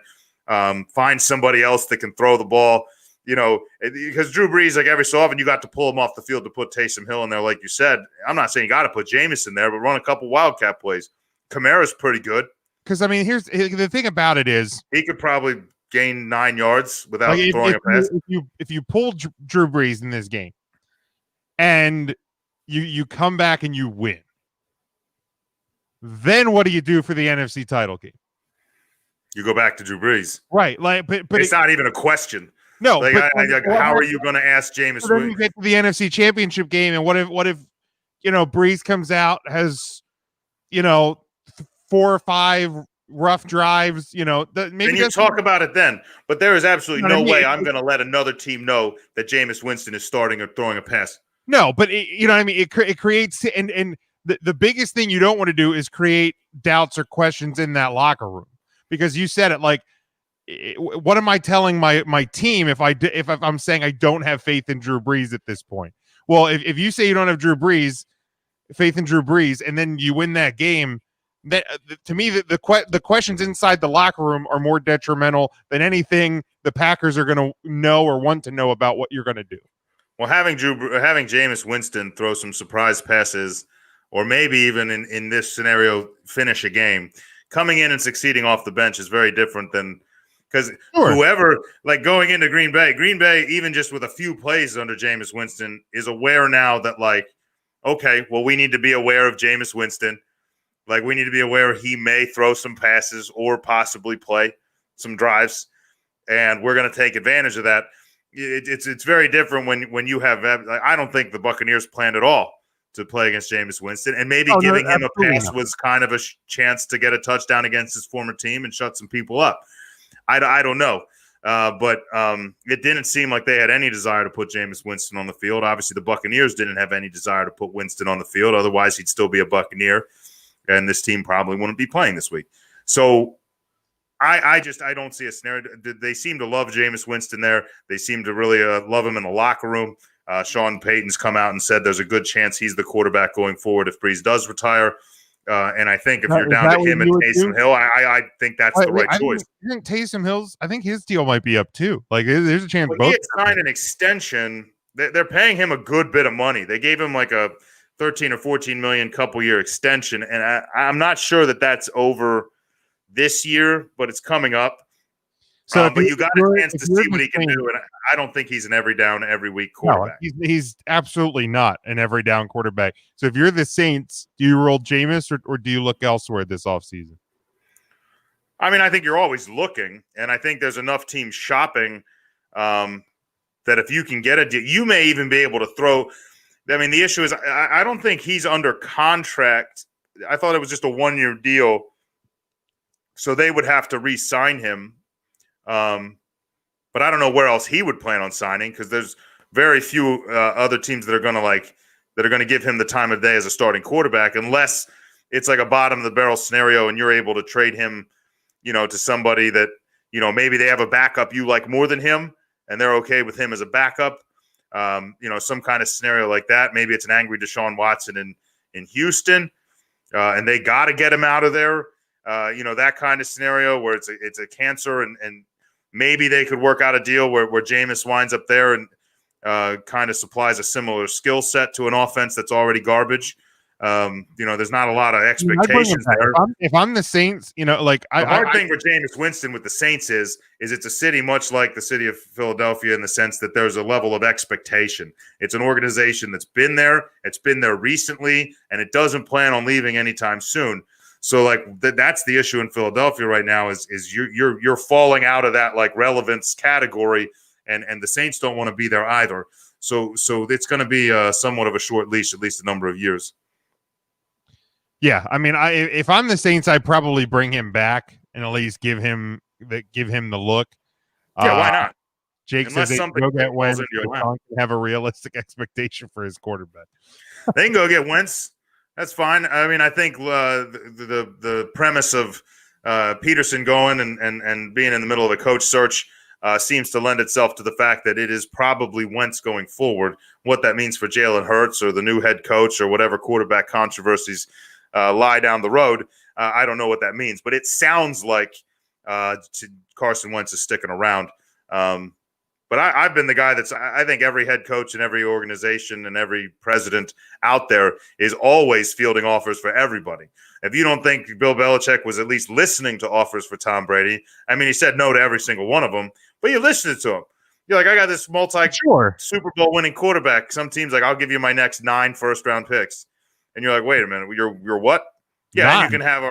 Find somebody else that can throw the ball. Because Drew Brees, like every so often, you got to pull him off the field to put Taysom Hill in there, like you said. I'm not saying you got to put Jameis in there, but run a couple wildcat plays. Kamara's pretty good. Because here's the thing about it is he could probably gain 9 yards without throwing a pass. If you pull Drew Brees in this game, and you come back and you win, then what do you do for the NFC title game? You go back to Drew Brees, right? Like, but it's not even a question. No, how are you going to ask Jameis? Then you get to the NFC Championship game, and what if Brees comes out, has 4 or 5 rough drives, maybe then you talk about it then. But there is absolutely no way I'm going to let another team know that Jameis Winston is starting or throwing a pass. No, but it creates and the biggest thing you don't want to do is create doubts or questions in that locker room, because you said it, like, what am I telling my team if I'm saying I don't have faith in Drew Brees at this point? Well, if you say you don't have faith in Drew Brees, and then you win that game, that to me the questions inside the locker room are more detrimental than anything the Packers are going to know or want to know about what you're going to do. Well, having Jameis Winston throw some surprise passes, or maybe even in this scenario finish a game, coming in and succeeding off the bench is very different than. Because whoever, like going into Green Bay, even just with a few plays under Jameis Winston, is aware now that, like, okay, well, we need to be aware of Jameis Winston. Like, we need to be aware he may throw some passes or possibly play some drives, and we're going to take advantage of that. It's very different when you have. I don't think the Buccaneers planned at all to play against Jameis Winston, and maybe giving him a pass was kind of a chance to get a touchdown against his former team and shut some people up. I don't know. But it didn't seem like they had any desire to put Jameis Winston on the field. Obviously, the Buccaneers didn't have any desire to put Winston on the field. Otherwise, he'd still be a Buccaneer, and this team probably wouldn't be playing this week. So I don't see a scenario. They seem to love Jameis Winston there. They seem to really love him in the locker room. Sean Payton's come out and said there's a good chance he's the quarterback going forward if Brees does retire. And I think if you're down to him and Taysom Hill, I think that's the right choice. I think Taysom Hill's, I think his deal might be up too. Like, there's a chance both. He had signed an extension. They're paying him a good bit of money. They gave him like a 13 or 14 million couple year extension, and I'm not sure that that's over this year, but it's coming up. So, but you got a chance to see what he can do, and I don't think he's an every down, every week quarterback. No, he's absolutely not an every down quarterback. So if you're the Saints, do you roll Jameis or do you look elsewhere this offseason? I mean, I think you're always looking, and I think there's enough teams shopping that if you can get a deal, you may even be able to throw. I mean, the issue is I don't think he's under contract. I thought it was just a 1-year deal, so they would have to re-sign him. But I don't know where else he would plan on signing because there's very few other teams that are going to give him the time of day as a starting quarterback, unless it's like a bottom of the barrel scenario and you're able to trade him, to somebody that, maybe they have a backup you like more than him and they're okay with him as a backup. Some kind of scenario like that. Maybe it's an angry Deshaun Watson in Houston and they got to get him out of there. That kind of scenario where it's a cancer and maybe they could work out a deal where Jameis winds up there and kind of supplies a similar skill set to an offense that's already garbage. There's not a lot of expectations there. If I'm the Saints, the hard thing for Jameis Winston with the Saints is it's a city much like the city of Philadelphia in the sense that there's a level of expectation. It's an organization that's been there, it's been there recently, and it doesn't plan on leaving anytime soon. So that's the issue in Philadelphia right now is you're falling out of that relevance category, and the Saints don't want to be there either. So it's going to be somewhat of a short leash, at least a number of years. Yeah, I mean, if I'm the Saints, I'd probably bring him back and at least give him the look. Yeah, why not? Jake Unless says something go get Wentz. can Have a realistic expectation for his quarterback. They can go get Wentz. That's fine. I mean, I think the premise of Peterson going and being in the middle of a coach search seems to lend itself to the fact that it is probably Wentz going forward. What that means for Jalen Hurts or the new head coach or whatever quarterback controversies lie down the road, I don't know what that means. But it sounds like Carson Wentz is sticking around. But I've been the guy I think every head coach and every organization and every president out there is always fielding offers for everybody. If you don't think Bill Belichick was at least listening to offers for Tom Brady, I mean, he said no to every single one of them, but you listened to him. You're like, I got this Super Bowl winning quarterback. Some teams I'll give you my next 9 first-round picks. And you're like, wait a minute, you're what? Yeah, you can have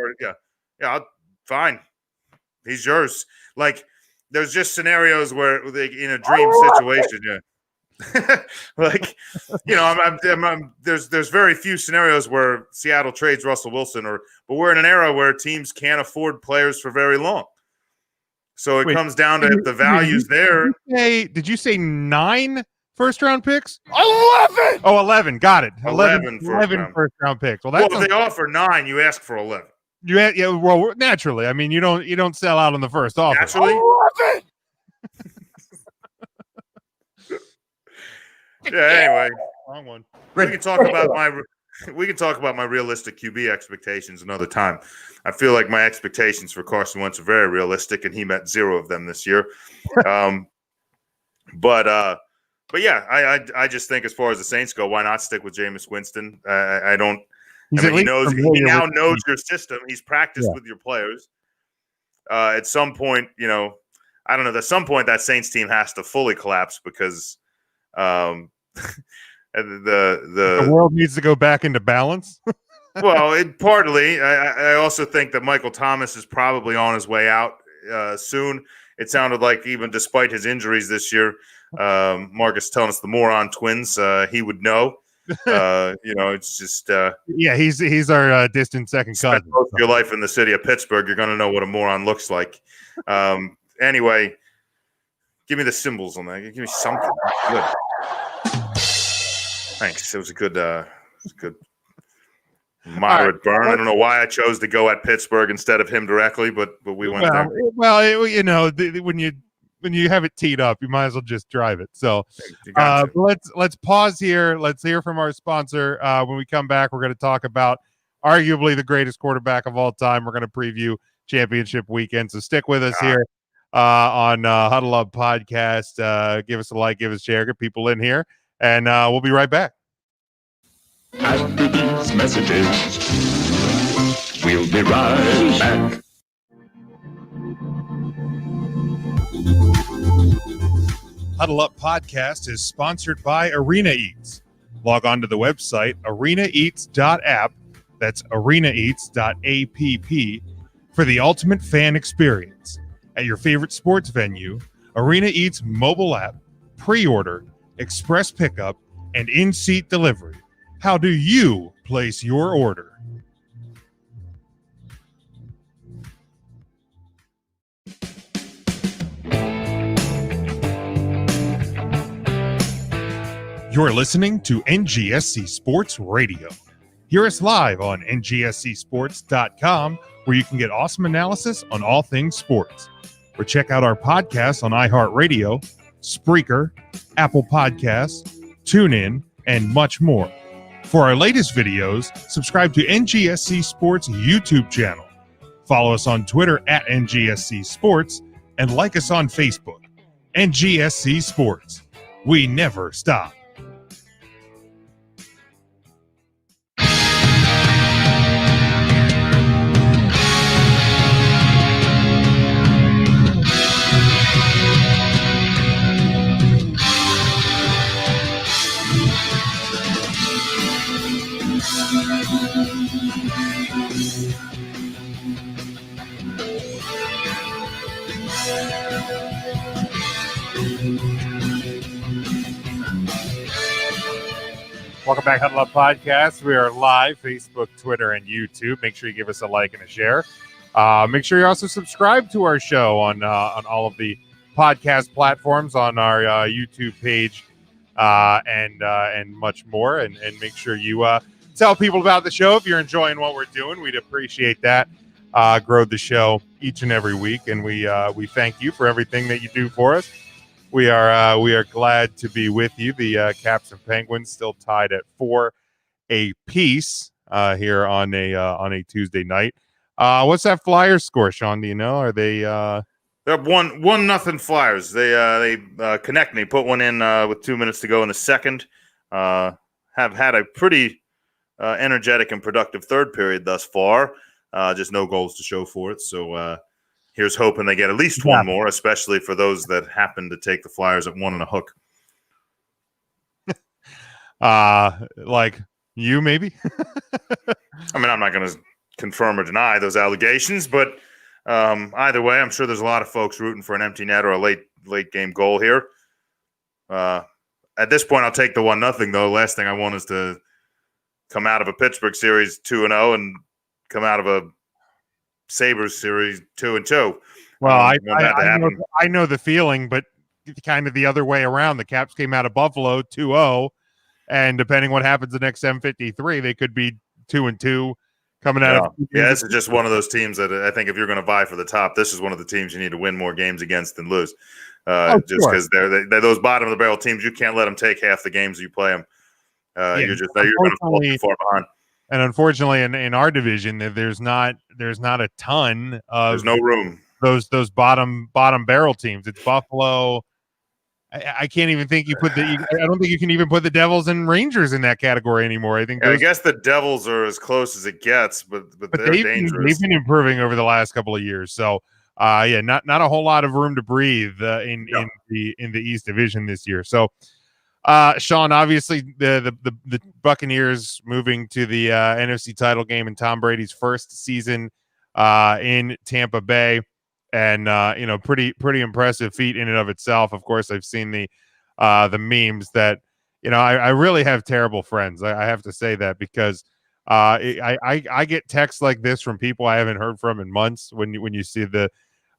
fine. He's yours. There's just scenarios where in a dream situation, there's very few scenarios where Seattle trades Russell Wilson, but we're in an era where teams can't afford players for very long. So it comes down to if the value's there. Did you say 9 first-round picks? 11! Oh, 11. Got it. 11 first-round picks. Well, if they offer 9, you ask for 11. Well, naturally. I mean, you don't sell out on the first offer. Naturally. Anyway, wrong one. We can talk about my realistic QB expectations another time. I feel like my expectations for Carson Wentz are very realistic, and he met 0 of them this year. But yeah, I just think as far as the Saints go, why not stick with Jameis Winston? I don't. He now knows your system. He's practiced with your players. At some point, I don't know. At some point, that Saints team has to fully collapse because the world needs to go back into balance. Well, partly. I also think that Michael Thomas is probably on his way out soon. It sounded like even despite his injuries this year, Marcus telling us the moron twins, he would know. It's just he's our distant second cousin. Most of your life in the city of Pittsburgh, you're going to know what a moron looks like. Anyway, give me the symbols on that. Give me something. Good. Thanks. It was a good moderate burn. I don't know why I chose to go at Pittsburgh instead of him directly, but we went there. Well, when you have it teed up, you might as well just drive it. So let's pause here. Let's hear from our sponsor. When we come back, we're going to talk about arguably the greatest quarterback of all time. We're going to preview championship weekend. So stick with us here on Huddle Up Podcast. Give us a like, give us a share, get people in here, and we'll be right back. After these messages, we'll be right back. Huddle Up Podcast is sponsored by Arena Eats. Log on to the website arenaeats.app. That's arenaeats.app For the ultimate fan experience at your favorite sports venue, Arena Eats mobile app, pre-order, express pickup, and in-seat delivery. How do you place your order? You're listening to NGSC Sports Radio. Hear us live on ngscsports.com, where you can get awesome analysis on all things sports. Or check out our podcasts on iHeartRadio, Spreaker, Apple Podcasts, TuneIn, and much more. For our latest videos, subscribe to NGSC Sports YouTube channel. Follow us on Twitter at NGSC Sports, and like us on Facebook. NGSC Sports. We never stop. Welcome back, Huddle Up Podcast. We are live, Facebook, Twitter, and YouTube. Make sure you give us a like and a share. Make sure you also subscribe to our show on all of the podcast platforms, on our YouTube page, and much more. And make sure you tell people about the show if you're enjoying what we're doing. We'd appreciate that. Grow the show each and every week, and we thank you for everything that you do for us. We are glad to be with you. The Caps and Penguins still tied at 4 apiece here on a Tuesday night. What's that Flyers score, Sean? Do you know? Are they? They're 1-0 Flyers. They connect me, put one in with 2 minutes to go in the second. Have had a pretty energetic and productive third period thus far. Just no goals to show for it. So. Here's hoping they get at least one more, especially for those that happen to take the Flyers at 1 and a hook. Like you, maybe? I mean, I'm not going to confirm or deny those allegations, but either way, I'm sure there's a lot of folks rooting for an empty net or a late game goal here. At this point, I'll take the 1-0, though. Last thing I want is to come out of a Pittsburgh series 2-0 and come out of a Sabres series 2-2. Well, I know the feeling, but kind of the other way around. The Caps came out of Buffalo 2-0, and depending what happens the next M53, they could be 2-2 coming out of. Yeah, this is just one of those teams that I think if you're going to vie for the top, this is one of the teams you need to win more games against than lose. Just because they're those bottom of the barrel teams, you can't let them take half the games you play them. You're going to fall too far behind. And unfortunately, in our division, there's not a ton of. There's no room. Those bottom barrel teams. It's Buffalo. I can't even think you put I don't think you can even put the Devils and Rangers in that category anymore. I think. I guess the Devils are as close as it gets, but they're dangerous. They've been improving over the last couple of years. So, not a whole lot of room to breathe in the East Division this year. So. Sean, obviously the Buccaneers moving to the NFC title game in Tom Brady's first season in Tampa Bay, and pretty impressive feat in and of itself. Of course, I've seen the memes that I really have terrible friends. I have to say that because I get texts like this from people I haven't heard from in months. When you see the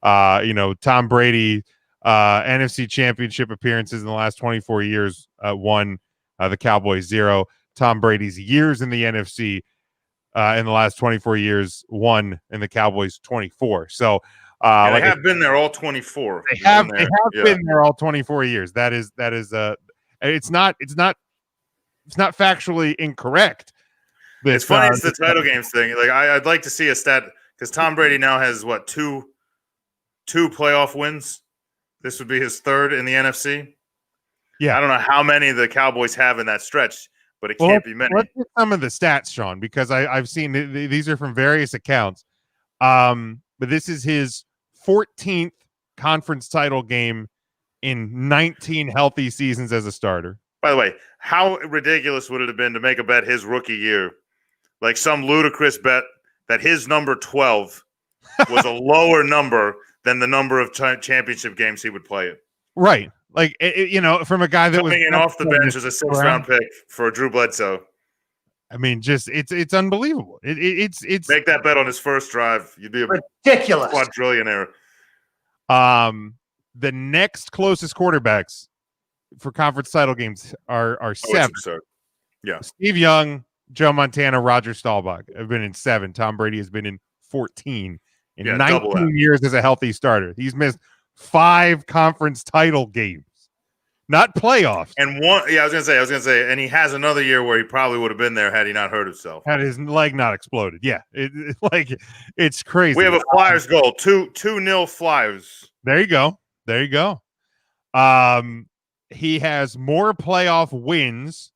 Tom Brady. NFC championship appearances in the last 24 years, 1, the Cowboys 0. Tom Brady's years in the NFC in the last 24 years, 1, and the Cowboys 24. So they have been there all 24. They have been there all 24 years. That is it's not factually incorrect. It's funny. It's the title games thing. Like I'd like to see a stat because Tom Brady now has two playoff wins. This would be his third in the NFC. Yeah. I don't know how many the Cowboys have in that stretch, but it can't be many. Let's get some of the stats, Sean, because I've seen these are from various accounts. But this is his 14th conference title game in 19 healthy seasons as a starter. By the way, how ridiculous would it have been to make a bet his rookie year? Like some ludicrous bet that his number 12 was a lower number than the number of championship games he would play it. Right. Like, from a guy that coming in off the bench as a 6th-round pick for Drew Bledsoe. I mean, just it's unbelievable. It's make that bet on his first drive. You'd be a ridiculous quadrillionaire. The next closest quarterbacks for conference title games are 7. Yeah. Steve Young, Joe Montana, Roger Staubach have been in 7. Tom Brady has been in 14. In 19 years as a healthy starter. He's missed 5 conference title games, not playoffs. And I was gonna say, and he has another year where he probably would have been there had he not hurt himself. Had his leg not exploded. Yeah, it's crazy. We have a Flyers goal, 2-0 Flyers. There you go. He has more playoff wins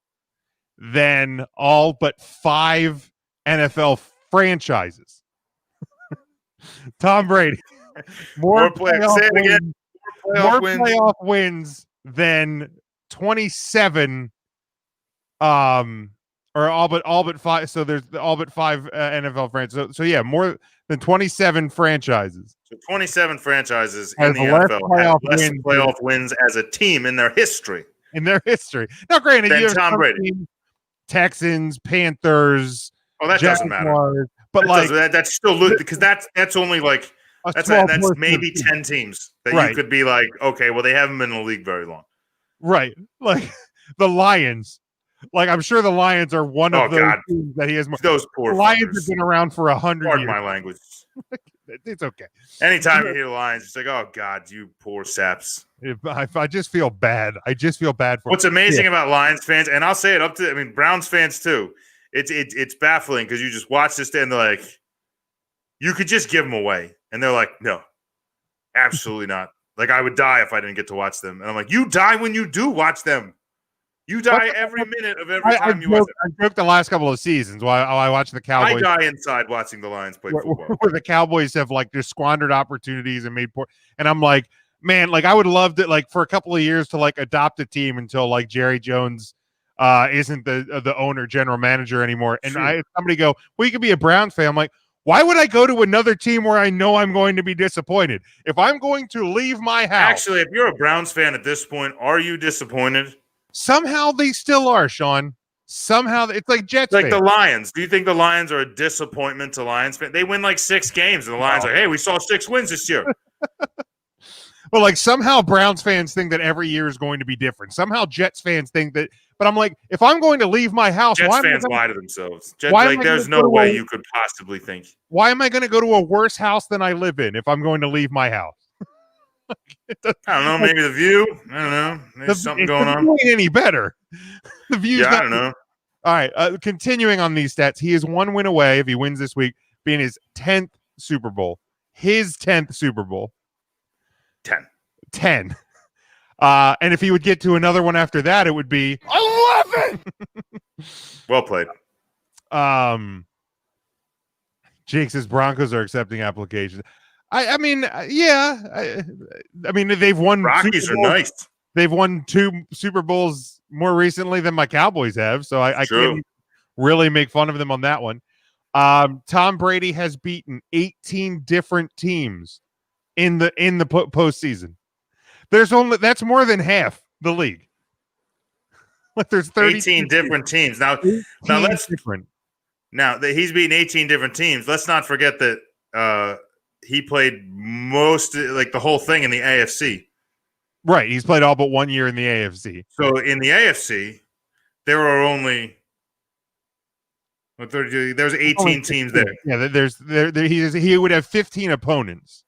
than all but 5 NFL franchises. Tom Brady. More playoff wins than 27 or all but 5. So there's all but 5 NFL franchises. So yeah, more than 27 franchises. So 27 franchises in the NFL have less playoff wins as a team in their history. Now, granted, you have Tom Brady, Texans, Panthers. Oh, that doesn't matter. But that's still because that's only like that's maybe 10 teams that you could be like, okay, well, they haven't been in the league very long. Right. Like the Lions. Like, I'm sure the Lions are one of those teams that he has more. Those poor Lions have been around for 100 years. Pardon my language. It's okay. Anytime you hear the Lions, it's like, oh God, you poor saps. I just feel bad. I just feel bad for. What's amazing about Lions fans, and I'll say it Browns fans too. It's baffling because you just watch this and they're like, you could just give them away, and they're like, no, absolutely not. Like, I would die if I didn't get to watch them, and I'm like, you die when you do watch them. You die every minute of every time you watch them. I joked the last couple of seasons while I watched the Cowboys. I die inside watching the Lions play football. Where the Cowboys have like just squandered opportunities and made poor. And I'm like, man, like I would love to like for a couple of years to like adopt a team until like Jerry Jones isn't the owner, general manager anymore. And somebody go, well, you could be a Browns fan. I'm like, why would I go to another team where I know I'm going to be disappointed? If I'm going to leave my house. Actually, if you're a Browns fan at this point, are you disappointed? Somehow they still are, Sean. Somehow it's like Jets. Like the Lions. Do you think the Lions are a disappointment to Lions fans? They win like 6 games, and the Lions are, hey, we saw 6 wins this year. Well, like somehow Browns fans think that every year is going to be different. Somehow Jets fans think that. But I'm like, if I'm going to leave my house, Jets fans lie to themselves. There's no way you could possibly think. Why am I going to go to a worse house than I live in if I'm going to leave my house? I don't know. Maybe the view. I don't know. There's something going on. Ain't any better. The view's I don't know. All right. Continuing on these stats, he is 1 win away if he wins this week, being his 10th Super Bowl. His 10th Super Bowl. 10. And if he would get to another one after that, it would be 11. Well played. Jake says Broncos are accepting applications. I mean, they've won. Rockies are nice. They've won 2 Super Bowls more recently than my Cowboys have, so I can't really make fun of them on that one. Tom Brady has beaten 18 different teams in the postseason. That's more than half the league. Like there's 18 different teams. Now let's different. Now that he's beaten 18 different teams, let's not forget that he played the whole thing in the AFC. Right. He's played all but 1 year in the AFC. So in the AFC, there are only 32. There's 18 teams there. Yeah, he would have 15 opponents.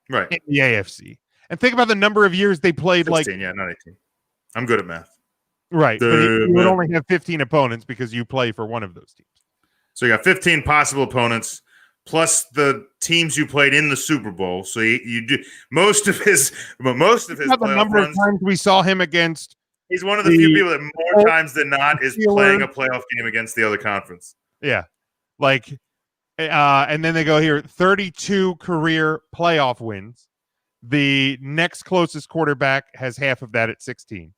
Right. In the AFC. And think about the number of years they played 16, not 18. I'm good at math. Right. But you would only have 15 opponents because you play for one of those teams. So you got 15 possible opponents. Plus the teams you played in the Super Bowl, so you do most of his the number runs, of times we saw him against. He's one of the few people that more times than not is playing a playoff game against the other conference. Yeah, and then they go here: 32 career playoff wins. The next closest quarterback has half of that at 16.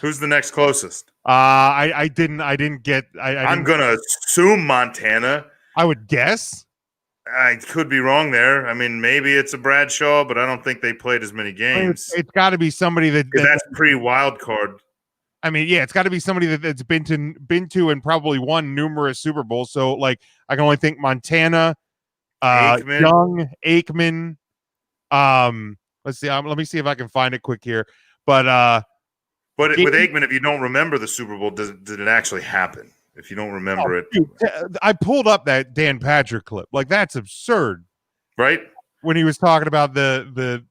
Who's the next closest? I didn't get. I'm gonna assume Montana. I would guess. I could be wrong there. I mean, maybe it's a Bradshaw, but I don't think they played as many games. It's got to be somebody That's pre-wild card. I mean, yeah, it's got to be somebody that's been to and probably won numerous Super Bowls. So, like, I can only think Montana, Aikman. Young, Aikman. Let's see. Let me see if I can find it quick here. But with Aikman, if you don't remember the Super Bowl, did it actually happen? If you don't remember it, dude, I pulled up that Dan Patrick clip. Like, that's absurd, right? When he was talking about the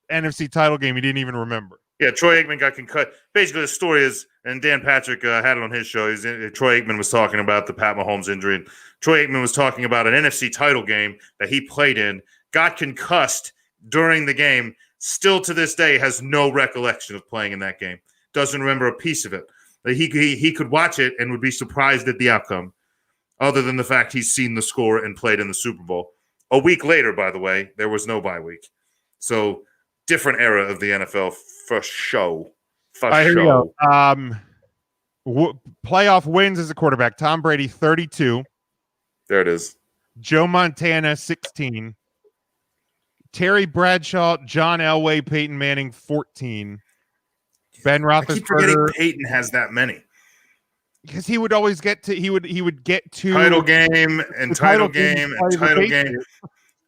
NFC title game, he didn't even remember. Yeah, Troy Aikman got concussed. Basically, the story is, and Dan Patrick had it on his show. Troy Aikman was talking about the Pat Mahomes injury, and Troy Aikman was talking about an NFC title game that he played in, got concussed during the game. Still to this day, has no recollection of playing in that game. Doesn't remember a piece of it. He could watch it and would be surprised at the outcome, other than the fact he's seen the score and played in the Super Bowl. A week later, by the way, there was no bye week. So, different era of the NFL for show. Here we go. Playoff wins as a quarterback. Tom Brady, 32. There it is. Joe Montana, 16. Terry Bradshaw, John Elway, Peyton Manning, 14. Ben Roethlisberger. I keep forgetting Peyton has that many. Because he would always get to he would get to title game and title game and title game.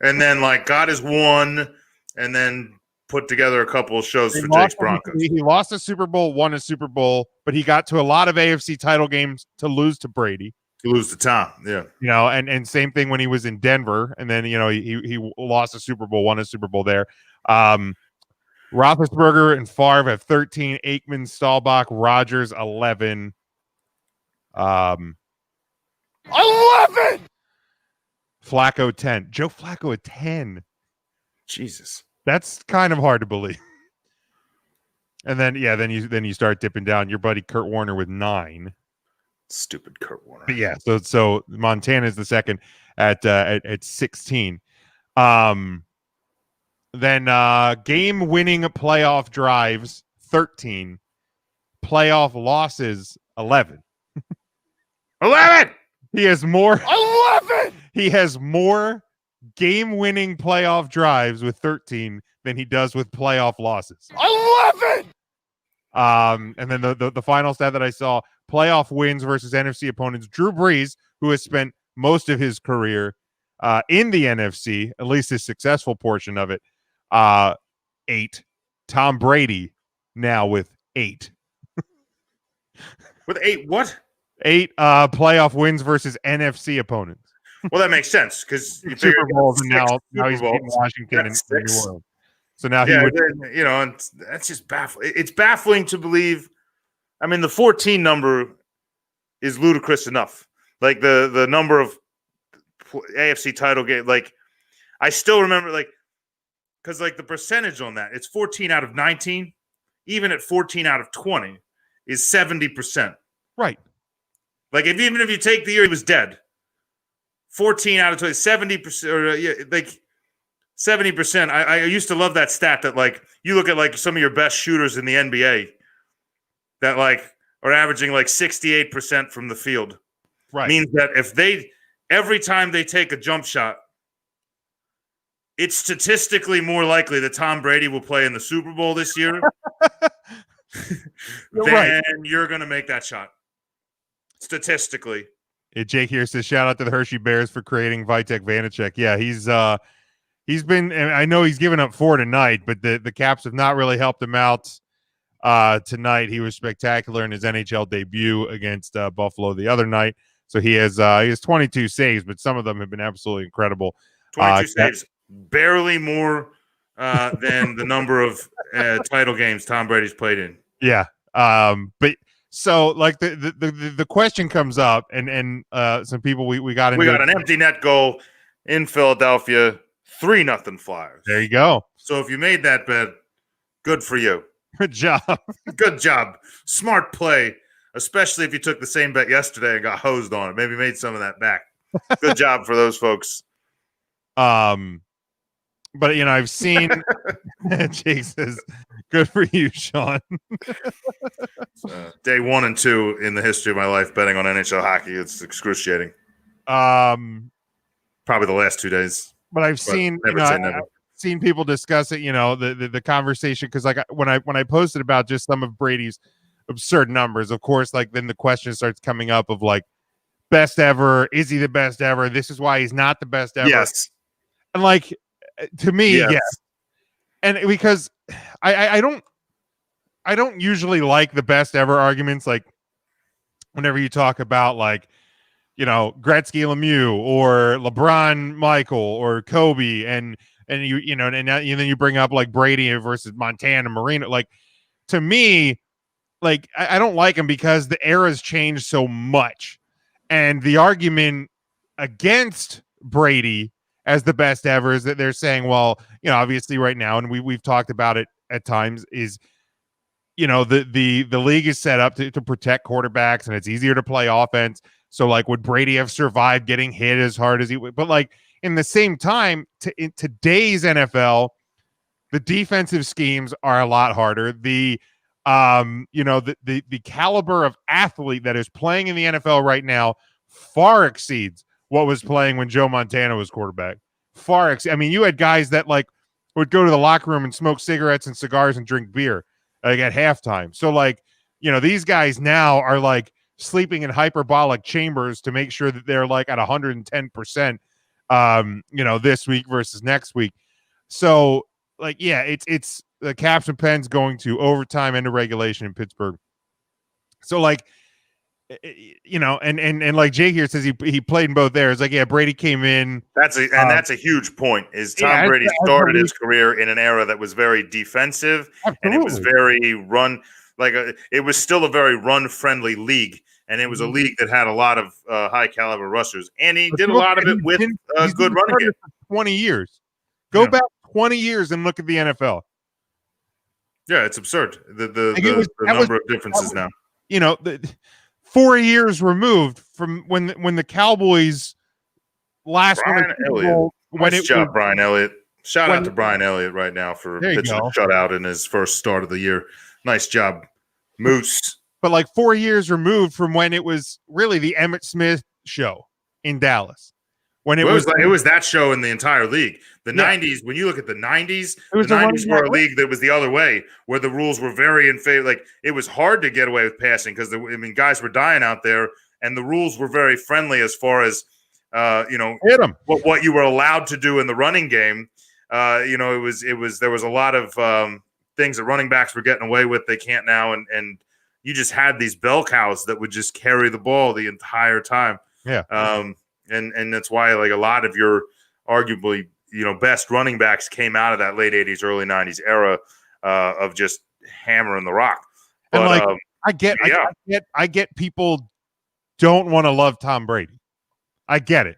And then got his one and then put together a couple of shows for Jake's Broncos. He lost a Super Bowl, won a Super Bowl, but he got to a lot of AFC title games to lose to Brady. To lose to Tom, yeah. And same thing when he was in Denver, and then he lost a Super Bowl, won a Super Bowl there. Roethlisberger and Favre have 13. Aikman, Staubach, Rodgers 11. 11. Flacco 10. Joe Flacco at 10. Jesus, that's kind of hard to believe. And then then you start dipping down. Your buddy Kurt Warner with 9. Stupid Kurt Warner. But yeah, so Montana is the second at 16. Then game-winning playoff drives, 13. Playoff losses, 11. 11! He has more. 11! He has more game-winning playoff drives with 13 than he does with playoff losses. 11! And then the final stat that I saw, playoff wins versus NFC opponents. Drew Brees, who has spent most of his career in the NFC, at least his successful portion of it, 8. Tom Brady now with 8. With 8 what? 8 playoff wins versus NFC opponents. Well, that makes sense because you Super Bowls, and now he's beating Washington and New Orleans. So now he would, and that's just baffling. It's baffling to believe. I mean, the 14 number is ludicrous enough. Like the number of AFC title game. Like I still remember, because the percentage on that, it's 14 out of 19. Even at 14 out of 20 is 70%. Right. Even if you take the year he was dead, 14 out of 20, 70%, or 70%. I used to love that stat that you look at some of your best shooters in the NBA that are averaging 68% from the field. Right. Means that if every time they take a jump shot, it's statistically more likely that Tom Brady will play in the Super Bowl this year than you're going to make that shot. Statistically. Jake here says, shout out to the Hershey Bears for creating Vitek Vanacek. Yeah, he's been, and I know he's given up 4 tonight, but the Caps have not really helped him out tonight. He was spectacular in his NHL debut against Buffalo the other night. So he has 22 saves, but some of them have been absolutely incredible. 22 saves, barely more than the number of title games Tom Brady's played in. Yeah. But so the question comes up, and some people we got an empty net goal in Philadelphia, 3-0 Flyers. There you go. So if you made that bet, good for you. Good job. Good job. Smart play, especially if you took the same bet yesterday and got hosed on it. Maybe made some of that back. Good job for those folks. But I've seen Jake says, good for you, Sean. Day 1 and 2 in the history of my life betting on NHL hockey. It's excruciating. Probably the last 2 days. But I've seen, never. Seen people discuss it, the conversation, because like when I posted about just some of Brady's absurd numbers, of course, like then the question starts coming up of like best ever, is he the best ever? This is why he's not the best ever. Yes. And like to me, yes. And because I don't usually like the best ever arguments, like whenever you talk about like Gretzky Lemieux or LeBron Michael or Kobe and then you bring up like Brady versus Montana Marino. Like to me, like I don't like him because the era's changed so much, and the argument against Brady as the best ever is that they're saying, well, obviously right now, and we've talked about it at times, is the league is set up to protect quarterbacks, and it's easier to play offense. So like, would Brady have survived getting hit as hard as he would? But like in the same time, in today's NFL, the defensive schemes are a lot harder. The caliber of athlete that is playing in the NFL right now far exceeds what was playing when Joe Montana was quarterback. I mean, you had guys that like would go to the locker room and smoke cigarettes and cigars and drink beer like at halftime. So like, these guys now are like sleeping in hyperbolic chambers to make sure that they're like at 110%, this week versus next week. So like, yeah, it's the Caps and Pens going to overtime and to regulation in Pittsburgh. So like, and like Jake here says he played in both there. It's like, yeah, Brady came in. That's a huge point. Is Tom Brady started his career in an era that was very defensive. Absolutely. And it was very run, like it was still a very run friendly league, and it was a league that had a lot of high caliber rushers, and he did a lot of it with a good running game. 20 years. Go back 20 years and look at the NFL. Yeah, it's absurd. The number of differences now. 4 years removed from when the Cowboys last Brian Elliott. Brian Elliott. Shout out to Brian Elliott right now for pitching a shutout in his first start of the year. Nice job, Moose. But like 4 years removed from when it was really the Emmitt Smith show in Dallas. When it was that show in the entire league. The 90s, when you look at the 90s, the 90s were a league that was the other way, where the rules were very in favor. Like, it was hard to get away with passing because, guys were dying out there, and the rules were very friendly as far as, hit them. What you were allowed to do in the running game. There was a lot of things that running backs were getting away with they can't now, and you just had these bell cows that would just carry the ball the entire time. Yeah. And that's why like a lot of your arguably best running backs came out of that late 80s, early 90s era of just hammering the rock. But, and like I get people don't want to love Tom Brady. I get it,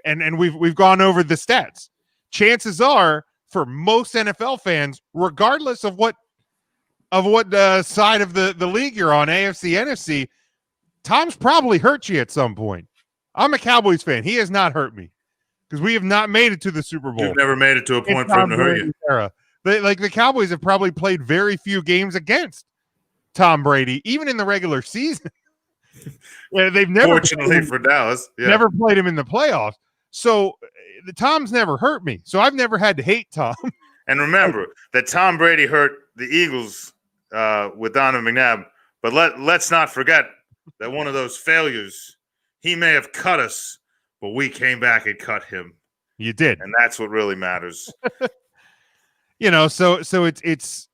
and we've gone over the stats. Chances are for most NFL fans, regardless of what side of the league you're on, AFC, NFC, Tom's probably hurt you at some point. I'm a Cowboys fan. He has not hurt me because we have not made it to the Super Bowl. You've never made it to a point for him to hurt you. The Cowboys have probably played very few games against Tom Brady, even in the regular season. They've never, fortunately for Dallas, never played him in the playoffs. So the Tom's never hurt me. So I've never had to hate Tom. And remember that Tom Brady hurt the Eagles with Donovan McNabb. But let's not forget that one of those failures. He may have cut us, but we came back and cut him. You did. And that's what really matters. So it's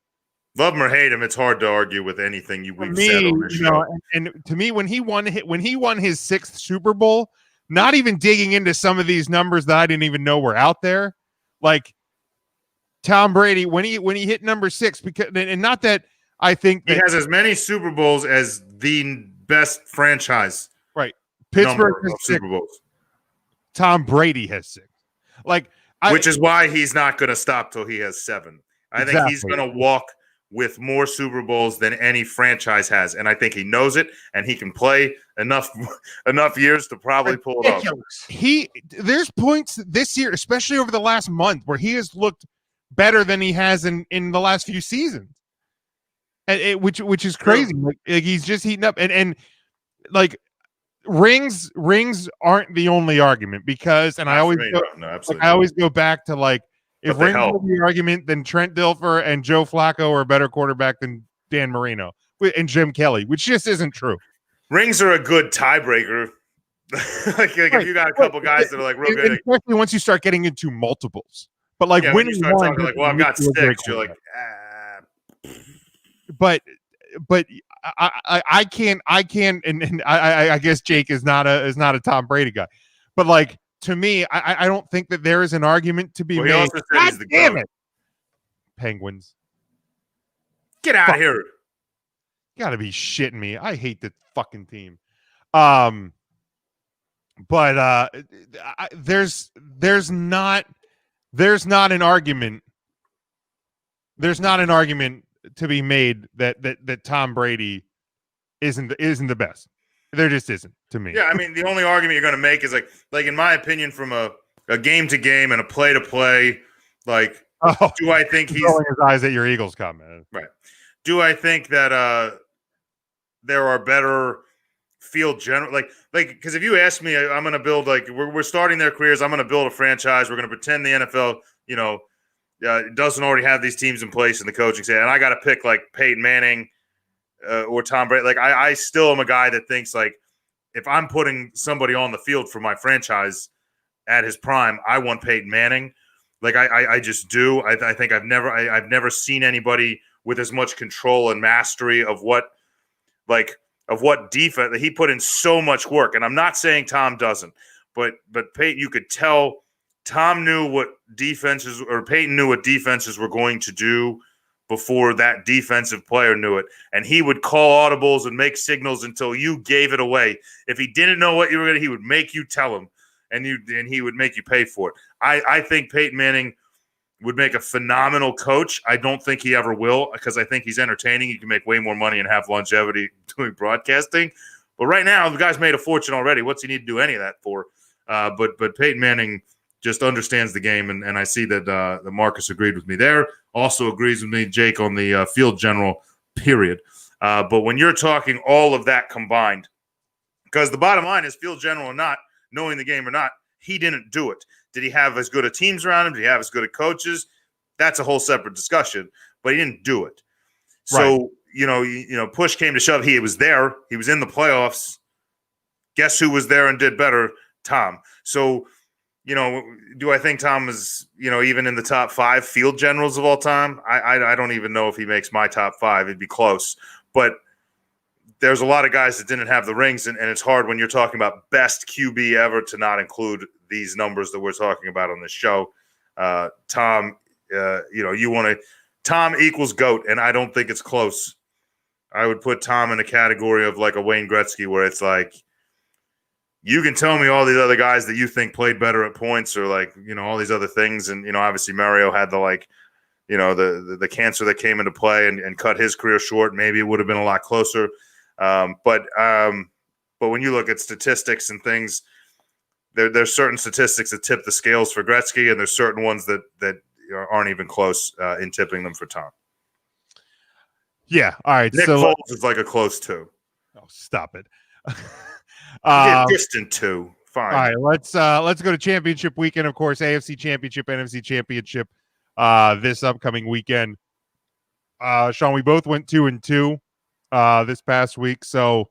love him or hate him, it's hard to argue with anything we've said on this show. And to me, when he won his sixth Super Bowl, not even digging into some of these numbers that I didn't even know were out there, like Tom Brady, when he hit number 6, because and not that I think that he has as many Super Bowls as the best franchise. Right. Pittsburgh has Super Bowls. Tom Brady has 6. Which is why he's not going to stop till he has 7. I think he's going to walk with more Super Bowls than any franchise has, and I think he knows it, and he can play enough years to probably pull it off. There's points this year, especially over the last month, where he has looked better than he has in the last few seasons, which is crazy. Like he's just heating up, and like rings aren't the only argument because, and Not I always for me, go, bro. No, absolutely. I always go back to like if But they rings help. were the argument, then Trent Dilfer and Joe Flacco are a better quarterback than Dan Marino and Jim Kelly, which just isn't true. Rings are a good tiebreaker. like if you got a couple guys that are like real good, especially once you start getting into multiples. But like when winning you start one, talking like, well, I've got six, you're like, but I can't and I guess Jake is not a Tom Brady guy, but like to me, I don't think that there is an argument to be well, made. he also said he's the damn GOAT. it, Penguins, Get out of here! You gotta be shitting me. I hate the fucking team. But there's not an argument. There's not an argument to be made that Tom Brady isn't the best. There just isn't to me. Yeah, I mean, the only argument you're going to make is like in my opinion, from a game to game and a play to play, like, do I think he's rolling his eyes at your Eagles comment? Right. Do I think that there are better field general like because if you ask me, I'm going to build like we're starting their careers. I'm going to build a franchise. We're going to pretend the NFL, doesn't already have these teams in place in the coaching staff, and I got to pick like Peyton Manning or Tom Brady. Like I still am a guy that thinks like if I'm putting somebody on the field for my franchise at his prime, I want Peyton Manning. Like I just do. I think I've never seen anybody with as much control and mastery of what defense. He put in so much work, and I'm not saying Tom doesn't, but Peyton, you could tell Tom knew what defenses, or Peyton knew what defenses were going to do before that defensive player knew it. And he would call audibles and make signals until you gave it away. If he didn't know what you were going to, he would make you tell him, and he would make you pay for it. I think Peyton Manning would make a phenomenal coach. I don't think he ever will, because I think he's entertaining. He can make way more money and have longevity doing broadcasting. But right now, the guy's made a fortune already. What's he need to do any of that for? But Peyton Manning just understands the game, and I see that Marcus agreed with me there. Also agrees with me, Jake, on the field general, period. But when you're talking all of that combined, because the bottom line is field general or not, knowing the game or not, he didn't do it. Did he have as good of teams around him? Did he have as good of coaches? That's a whole separate discussion, but he didn't do it. So, right. Push came to shove. He was there. He was in the playoffs. Guess who was there and did better? Tom. So, do I think Tom is, even in the top 5 field generals of all time? I don't even know if he makes my top 5. It'd be close. But there's a lot of guys that didn't have the rings, and it's hard when you're talking about best QB ever to not include these numbers that we're talking about on this show. Tom, Tom equals GOAT, and I don't think it's close. I would put Tom in a category of like a Wayne Gretzky, where it's like, you can tell me all these other guys that you think played better at points, or like, all these other things. And, obviously Mario had the cancer that came into play and cut his career short. Maybe it would have been a lot closer. But when you look at statistics and things, there's certain statistics that tip the scales for Gretzky, and there's certain ones that aren't even close in tipping them for Tom. Yeah. All right. Nick Foles is like a close 2. Oh, stop it. Distant 2. Fine. All right. Let's go to championship weekend. Of course, AFC Championship, NFC Championship this upcoming weekend. Sean, we both went 2-2 this past week, so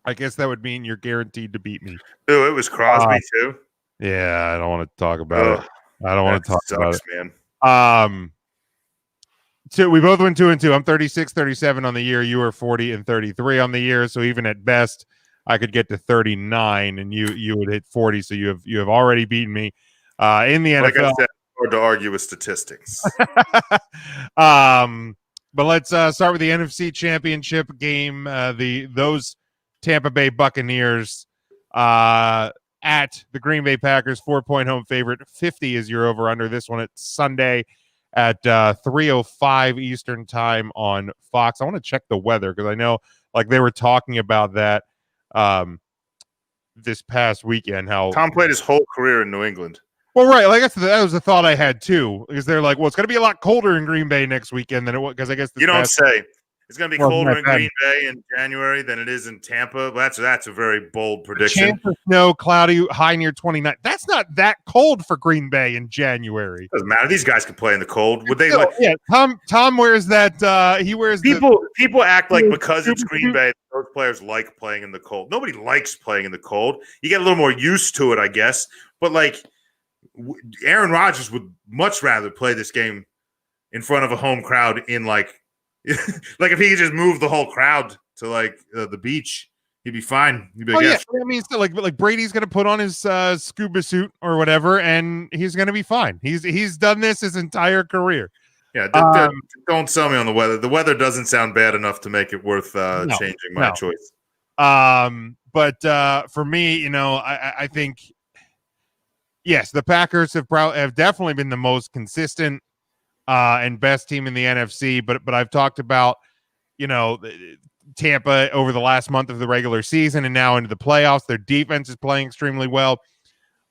I guess that would mean you're guaranteed to beat me. Oh, it was Crosby too. Yeah, I don't want to talk about it. I don't want to talk about it, man. So we both went 2-2. I'm 36-37 on the year. You were 40-33 on the year. So even at best, I could get to 39, and you would hit 40. So you have already beaten me in the NFL. Like I said, hard to argue with statistics. But let's start with the NFC Championship game. Those Tampa Bay Buccaneers at the Green Bay Packers, 4-point home favorite. 50 is your over-under. This one, it's Sunday at 3:05 Eastern time on Fox. I want to check the weather because I know like they were talking about that this past weekend. How Tom played his whole career in New England. Well, right. Like that was the thought I had too, because they're like, well, it's going to be a lot colder in Green Bay next weekend than it was, because I guess you don't say. It's going to be Well, colder not in bad. Green Bay in January than it is in Tampa. That's a very bold prediction. Chance of snow, cloudy, high near 29. That's not that cold for Green Bay in January. Doesn't matter. These guys can play in the cold. Would they Still, like? yeah, Tom wears that. He wears People act like because it's Green Bay, those players like playing in the cold. Nobody likes playing in the cold. You get a little more used to it, I guess. But like Aaron Rodgers would much rather play this game in front of a home crowd in like if he could just move the whole crowd to like the beach, he'd be fine. He'd be like, yeah. I mean, so like Brady's going to put on his scuba suit or whatever, and he's going to be fine. He's done this his entire career. Yeah, don't sell me on the weather. The weather doesn't sound bad enough to make it worth changing my choice. But for me, I think yes, the Packers have definitely been the most consistent and best team in the NFC. But I've talked about Tampa over the last month of the regular season and now into the playoffs. Their defense is playing extremely well.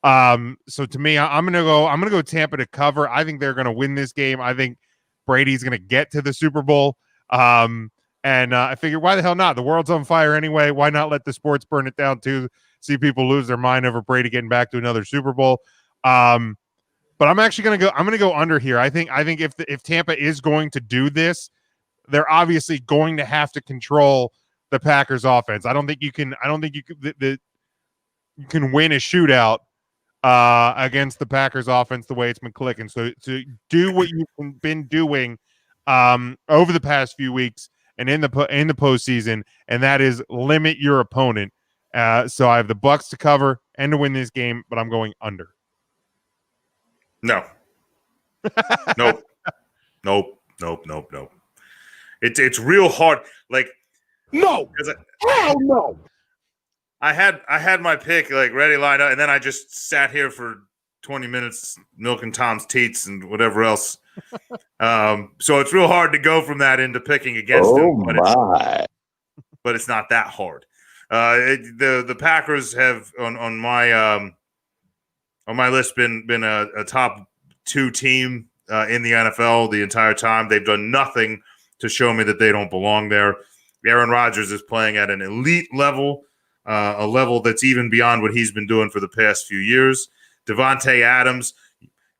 So to me, I'm gonna go Tampa to cover. I think they're gonna win this game. I think Brady's gonna get to the Super Bowl. And I figured, why the hell not? The world's on fire anyway. Why not let the sports burn it down too? See people lose their mind over Brady getting back to another Super Bowl. But I'm actually gonna go under here. I think if Tampa is going to do this, they're obviously going to have to control the Packers offense. I don't think you can win a shootout against the Packers offense the way it's been clicking. So to do what you've been doing over the past few weeks and in the postseason, and that is limit your opponent. So I have the Bucs to cover and to win this game, but I'm going under. No. Nope. It's real hard. Like No. Hell no. I had my pick like ready lined up, and then I just sat here for 20 minutes milking Tom's teats and whatever else. So it's real hard to go from that into picking against him. But it's not that hard. The Packers have on my list been a top 2 team in the NFL the entire time. They've done nothing to show me that they don't belong there. Aaron Rodgers is playing at an elite level, a level that's even beyond what he's been doing for the past few years. Devontae Adams,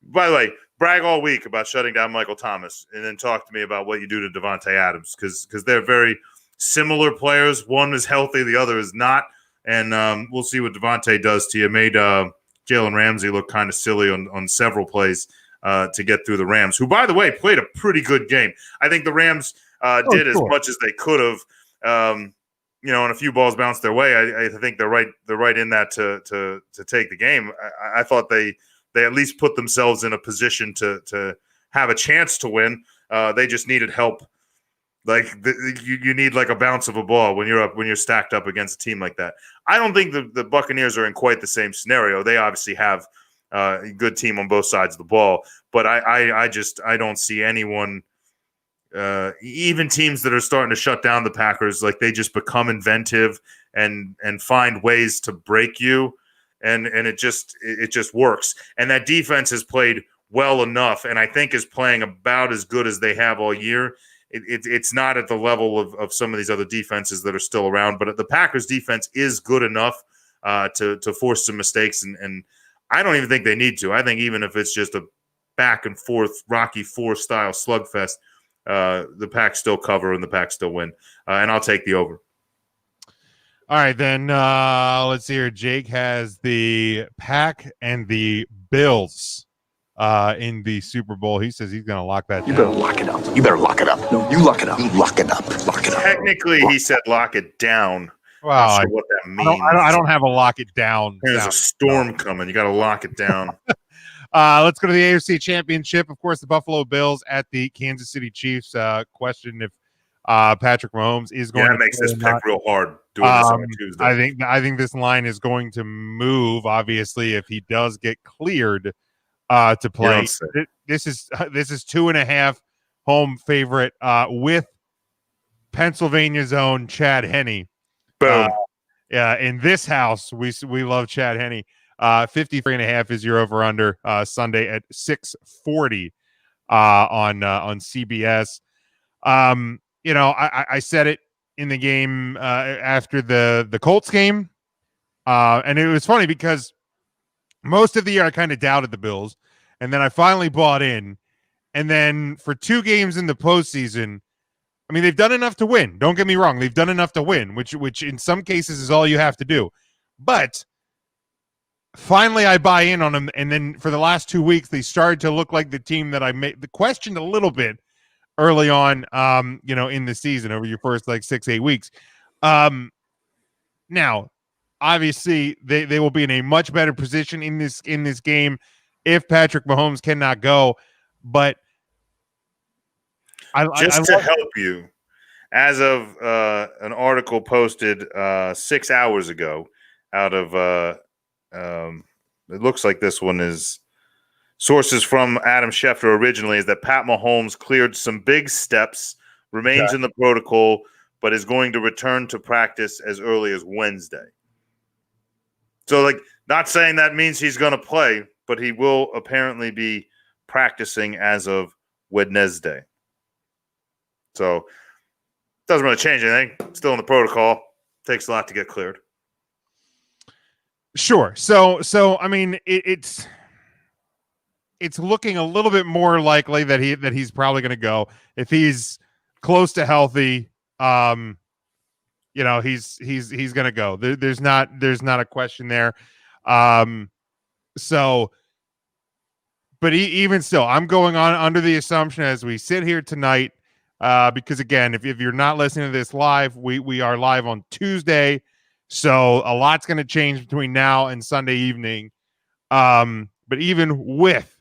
by the way, brag all week about shutting down Michael Thomas, and then talk to me about what you do to Devontae Adams, because they're very similar players. One is healthy, the other is not, and we'll see what Devontae does to you. Made Jalen Ramsey look kind of silly on several plays to get through the Rams, who, by the way, played a pretty good game. I think the Rams did as much as they could have. And a few balls bounced their way. I think they're right in that to take the game. I thought they at least put themselves in a position to have a chance to win. They just needed help. Like you need like a bounce of a ball when you're stacked up against a team like that. I don't think the Buccaneers are in quite the same scenario. They obviously have a good team on both sides of the ball, but I don't see anyone. Even teams that are starting to shut down the Packers, like they just become inventive and find ways to break you, and it just works. And that defense has played well enough, and I think is playing about as good as they have all year. It's not at the level of some of these other defenses that are still around, but the Packers defense is good enough to force some mistakes, and I don't even think they need to. I think even if it's just a back and forth Rocky IV style slugfest, the Packs still cover and the Packs still win. And I'll take the over. All right, then let's see here. Jake has the Pack and the Bills in the Super Bowl. He says he's going to lock that down. You better lock it up. You better lock it up. No, you lock it up. You lock it up. Lock it up. Technically, he said lock it down. Wow, Not sure what that means. I don't have a lock it down. There's a storm coming. You got to lock it down. Let's go to the AFC Championship. Of course, the Buffalo Bills at the Kansas City Chiefs. Question if Patrick Mahomes is going to makes this pick real hard doing this on a Tuesday. I think this line is going to move, obviously, if he does get cleared to play. This is 2.5 home favorite with Pennsylvania's own Chad Henne. Boom. Yeah, in this house, we love Chad Henne. 53.5 is your over under Sunday at 6:40 on CBS. I said it in the game after the Colts game. And it was funny because most of the year I kind of doubted the Bills. And then I finally bought in. And then for 2 games in the postseason, I mean, they've done enough to win. Don't get me wrong. They've done enough to win, which in some cases is all you have to do. But finally I buy in on them. And then for the last 2 weeks, they started to look like the team that I questioned a little bit early on, in the season over your first like 6-8 weeks. Now, obviously, they will be in a much better position in this game if Patrick Mahomes cannot go. But I to help you, as of an article posted 6 hours ago, out of it looks like this one is sources from Adam Schefter originally, is that Pat Mahomes cleared some big steps, remains in the protocol, but is going to return to practice as early as Wednesday. So, like, not saying that means he's going to play, but he will apparently be practicing as of Wednesday. So, doesn't really change anything. Still in the protocol. Takes a lot to get cleared. Sure. So I mean, it's looking a little bit more likely that he's probably going to go if he's close to healthy. He's going to go. There's not a question there. So, but even still, I'm going on under the assumption as we sit here tonight, because again, if you're not listening to this live, we are live on Tuesday, so a lot's going to change between now and Sunday evening. But even with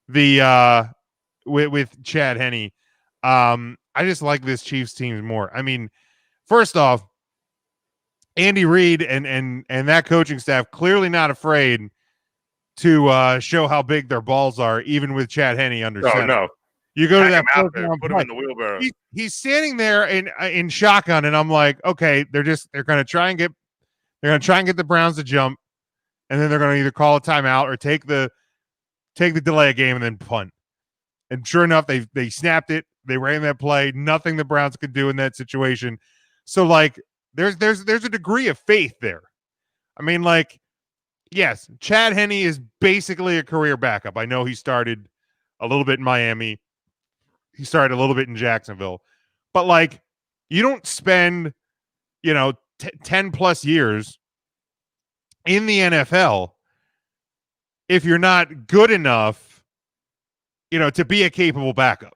the with Chad Henne, I just like this Chiefs team more. I mean, first off, Andy Reid and that coaching staff clearly not afraid to show how big their balls are, even with Chad Henne under center. No. You go to that out there, put him in the wheelbarrow. He's standing there in shotgun, and I'm like, okay, they're going to try and get the Browns to jump, and then they're going to either call a timeout or take the delay of game and then punt. And sure enough, they snapped it. They ran that play. Nothing the Browns could do in that situation. So like, there's a degree of faith there. I mean, like, yes, Chad Henne is basically a career backup. I know he started a little bit in Miami. He started a little bit in Jacksonville. But like, you don't spend, 10 plus years in the NFL if you're not good enough, to be a capable backup.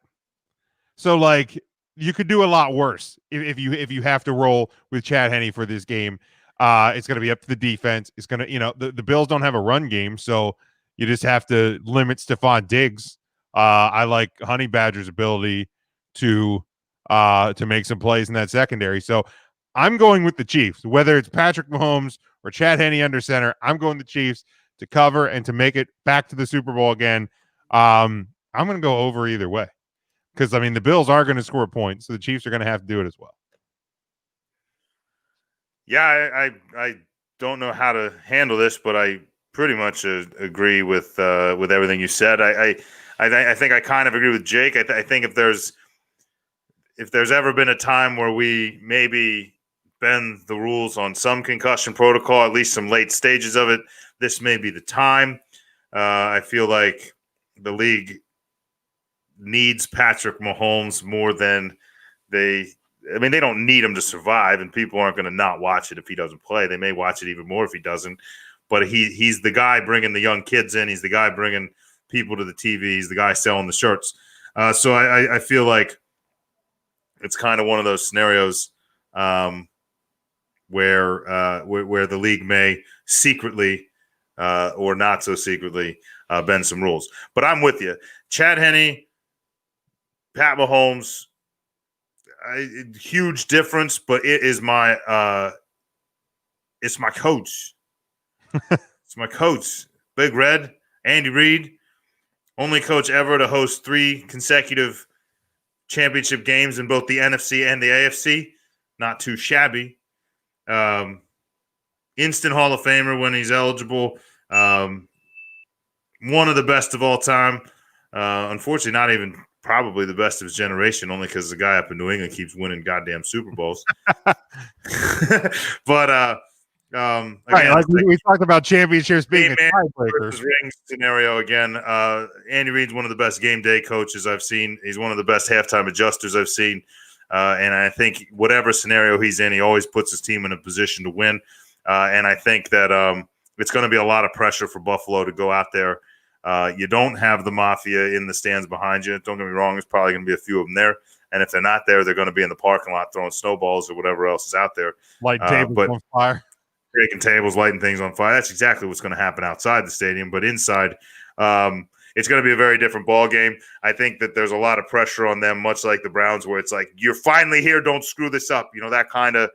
So like, you could do a lot worse if you have to roll with Chad Henne for this game. It's going to be up to the defense. It's going to, the Bills don't have a run game, so you just have to limit Stephon Diggs. I like Honey Badger's ability to make some plays in that secondary. So I'm going with the Chiefs, whether it's Patrick Mahomes or Chad Henne under center. I'm going the Chiefs to cover and to make it back to the Super Bowl again. I'm going to go over either way because, I mean, the Bills are going to score points, so the Chiefs are going to have to do it as well. Yeah, I don't know how to handle this, but I pretty much agree with everything you said. I think I kind of agree with Jake. I think if there's ever been a time where we maybe bend the rules on some concussion protocol, at least some late stages of it, this may be the time. I feel like the league needs Patrick Mahomes more than they don't need him to survive, and people aren't going to not watch it if he doesn't play. They may watch it even more if he doesn't, but he's the guy bringing the young kids in. He's the guy bringing people to the TV. He's the guy selling the shirts. So I feel like it's kind of one of those scenarios where the league may secretly or not so secretly bend some rules. But I'm with you. Chad Henne, Pat Mahomes, huge difference, but it is it's my coach. It's my coach. Big Red, Andy Reid, only coach ever to host 3 consecutive championship games in both the NFC and the AFC. Not too shabby. Instant Hall of Famer when he's eligible. One of the best of all time. Unfortunately, not even probably the best of his generation, only because the guy up in New England keeps winning goddamn Super Bowls. But again, right, like we talked about championships being a tiebreaker. Rings scenario again. Andy Reid's one of the best game day coaches I've seen. He's one of the best halftime adjusters I've seen. And I think whatever scenario he's in, he always puts his team in a position to win. And I think that it's going to be a lot of pressure for Buffalo to go out there. You don't have the Mafia in the stands behind you. Don't get me wrong. There's probably going to be a few of them there. And if they're not there, they're going to be in the parking lot throwing snowballs or whatever else is out there. Lighting tables on fire. Breaking tables, lighting things on fire. That's exactly what's going to happen outside the stadium. But inside, it's going to be a very different ball game. I think that there's a lot of pressure on them, much like the Browns, where it's like, you're finally here. Don't screw this up. That kind of,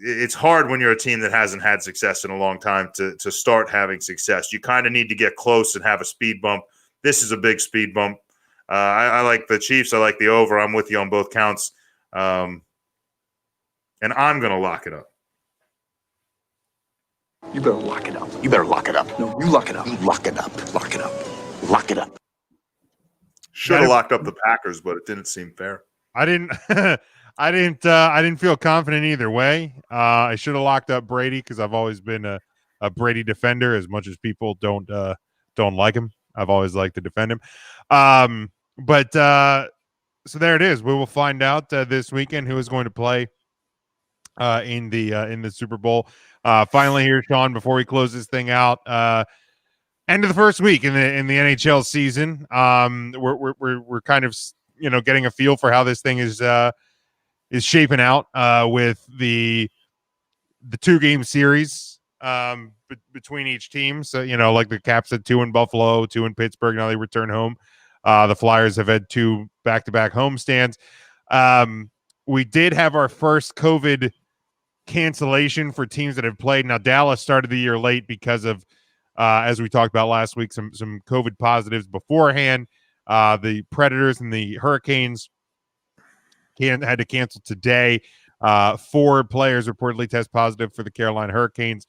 it's hard when you're a team that hasn't had success in a long time to start having success. You kind of need to get close and have a speed bump. This is a big speed bump. I like the Chiefs. I like the over. I'm with you on both counts. And I'm going to lock it up. You better lock it up. You better lock it up. No, you lock it up. You lock it up. Lock it up. Lock it up. Should have locked up the Packers, but it didn't seem fair. I didn't I didn't feel confident either way. I should have locked up Brady because I've always been a Brady defender, as much as people don't like him. I've always liked to defend him. But so there it is. We will find out this weekend who is going to play in the Super Bowl. Finally here, Sean, before we close this thing out, end of the first week in the NHL season. We're kind of getting a feel for how this thing is shaping out with the 2-game series between each team. So like the Caps had 2 in Buffalo, 2 in Pittsburgh. Now they return home. The Flyers have had 2 back-to-back homestands. We did have our first COVID cancellation for teams that have played. Now Dallas started the year late because of as we talked about last week, some COVID positives beforehand. The Predators and the Hurricanes had to cancel today. 4 players reportedly test positive for the Carolina Hurricanes.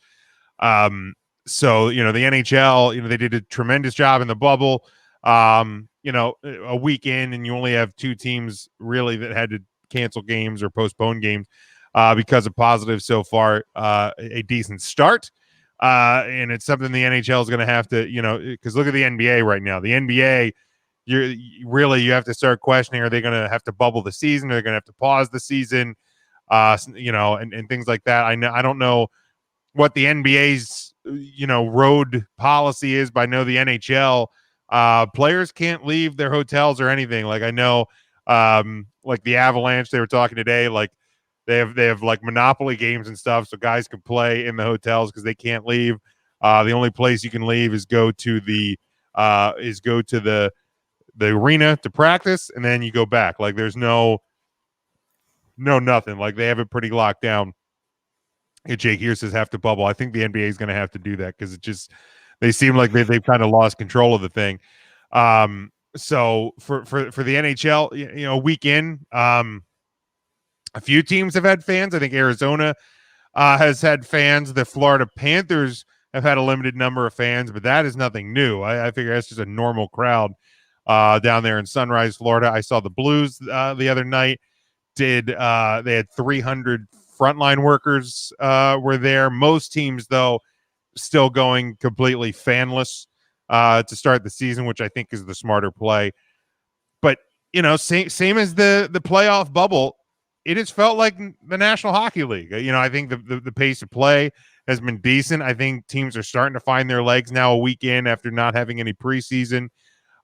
So the NHL, they did a tremendous job in the bubble. A week in, and you only have 2 teams really that had to cancel games or postpone games because of positives so far. A decent start. And it's something the NHL is going to have to, because look at the NBA right now. The NBA, you have to start questioning, are they going to have to bubble the season? Are they going to have to pause the season? And things like that. I don't know what the NBA's, road policy is, but I know the NHL, players can't leave their hotels or anything. Like I know, like the Avalanche, they were talking today, like they have like Monopoly games and stuff, so guys can play in the hotels because they can't leave. The only place you can leave is go to the arena to practice, and then you go back. Like there's no nothing. Like they have it pretty locked down. Jake here says have to bubble. I think the NBA is going to have to do that because they seem like they've kind of lost control of the thing. So for the NHL, a week in, a few teams have had fans. I think Arizona has had fans. The Florida Panthers have had a limited number of fans, but that is nothing new. I figure that's just a normal crowd down there in Sunrise, Florida. I saw the Blues the other night. They had 300 frontline workers were there. Most teams, though, still going completely fanless to start the season, which I think is the smarter play. But same as the playoff bubble, it has felt like the National Hockey League. I think the pace of play has been decent. I think teams are starting to find their legs now a week in after not having any preseason.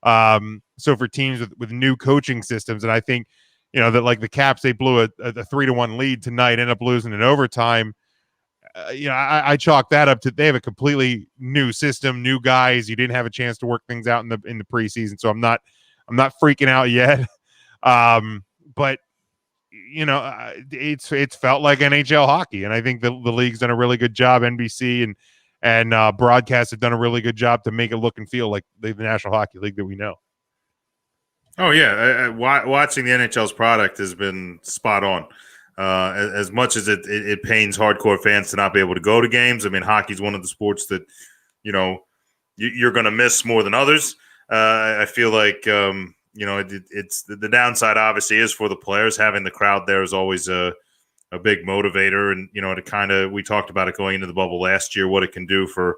So for teams with new coaching systems, and I think that like the Caps, they blew a 3-1 lead tonight, ended up losing in overtime. I chalk that up to they have a completely new system, new guys. You didn't have a chance to work things out in the preseason, so I'm not freaking out yet. But it's felt like NHL hockey, and I think the league's done a really good job. NBC and broadcast have done a really good job to make it look and feel like the National Hockey League that we know. Oh yeah, watching the NHL's product has been spot on. As much as it pains hardcore fans to not be able to go to games. I mean, hockey's one of the sports that you're going to miss more than others. I feel like it's the downside. Obviously, is for the players. Having the crowd there is always a big motivator, and to kind of we talked about it going into the bubble last year, what it can do for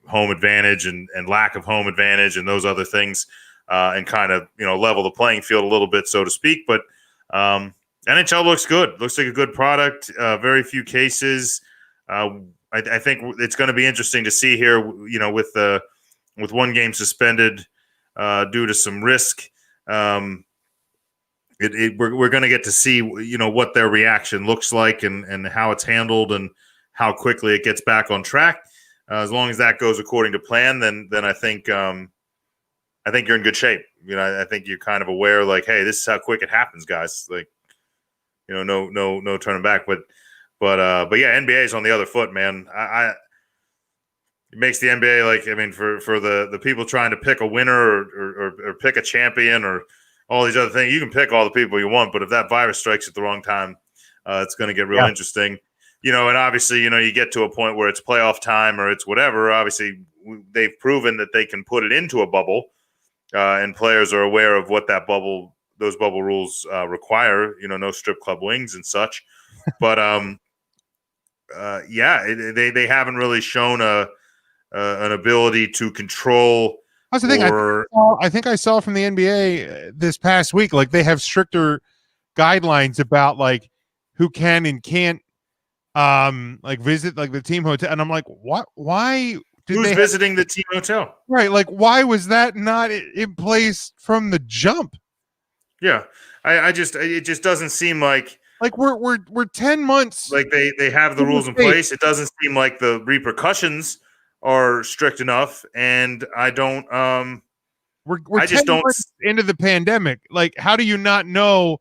home advantage and lack of home advantage and those other things, and kind of level the playing field a little bit, so to speak. But NHL looks good. Looks like a good product. Very few cases. I think it's going to be interesting to see here. With one game suspended due to some risk. We're going to get to see what their reaction looks like and how it's handled and how quickly it gets back on track. As long as that goes according to plan, then I think you're in good shape. I think you're kind of aware, like, hey, this is how quick it happens, guys. Like, no turning back. But yeah, NBA is on the other foot, man. It makes the NBA for the people trying to pick a winner or pick a champion or all these other things. You can pick all the people you want, but if that virus strikes at the wrong time, it's going to get real interesting. And obviously, you get to a point where it's playoff time or it's whatever. Obviously, they've proven that they can put it into a bubble, and players are aware of what those bubble rules require. No strip club wings and such. But they haven't really shown an ability to control. That's the thing. I think I saw from the NBA this past week, like they have stricter guidelines about like who can and can't like visit like the team hotel, and I'm like, what? Why? Who's visiting the team hotel? Right, like why was that not in place from the jump? Yeah, it just doesn't seem like we're 10 months. Like they have the rules in place. It doesn't seem like the repercussions are strict enough, and I don't. We're 10 months into the pandemic. Like, how do you not know?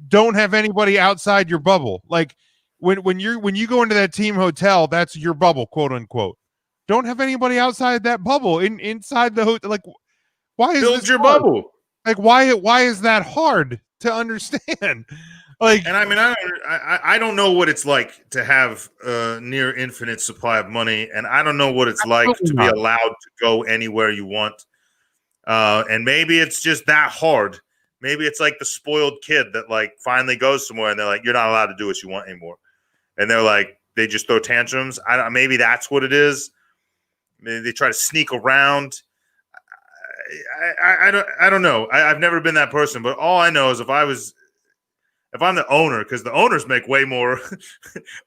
Don't have anybody outside your bubble. Like when you go into that team hotel, that's your bubble, quote unquote. Don't have anybody outside that bubble inside the hotel. Like, why is build this your hard? bubble? Like, why is that hard to understand? Like, and I don't know what it's like to have a near infinite supply of money, and I don't know what it's like to be allowed to go anywhere you want. And maybe it's just that hard. Maybe it's like the spoiled kid that like finally goes somewhere and they're like, you're not allowed to do what you want anymore. And they're like, they just throw tantrums. Maybe that's what it is. Maybe they try to sneak around. I don't know. I've never been that person, but all I know is if I'm the owner, because the owners make way more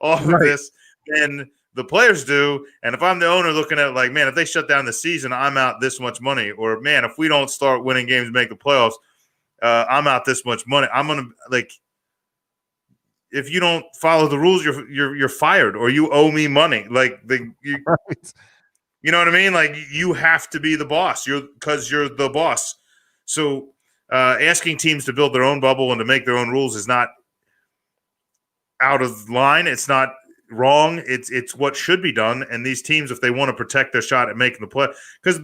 off of this than the players do. And if I'm the owner looking at it like, man, if they shut down the season, I'm out this much money. Or man, if we don't start winning games and make the playoffs, I'm out this much money. I'm gonna like, if you don't follow the rules, you're fired, or you owe me money. Like you know what I mean? Like you have to be the boss. Because you're the boss. So asking teams to build their own bubble and to make their own rules is not out of line. It's not wrong. It's what should be done. And these teams, if they want to protect their shot at making the play, because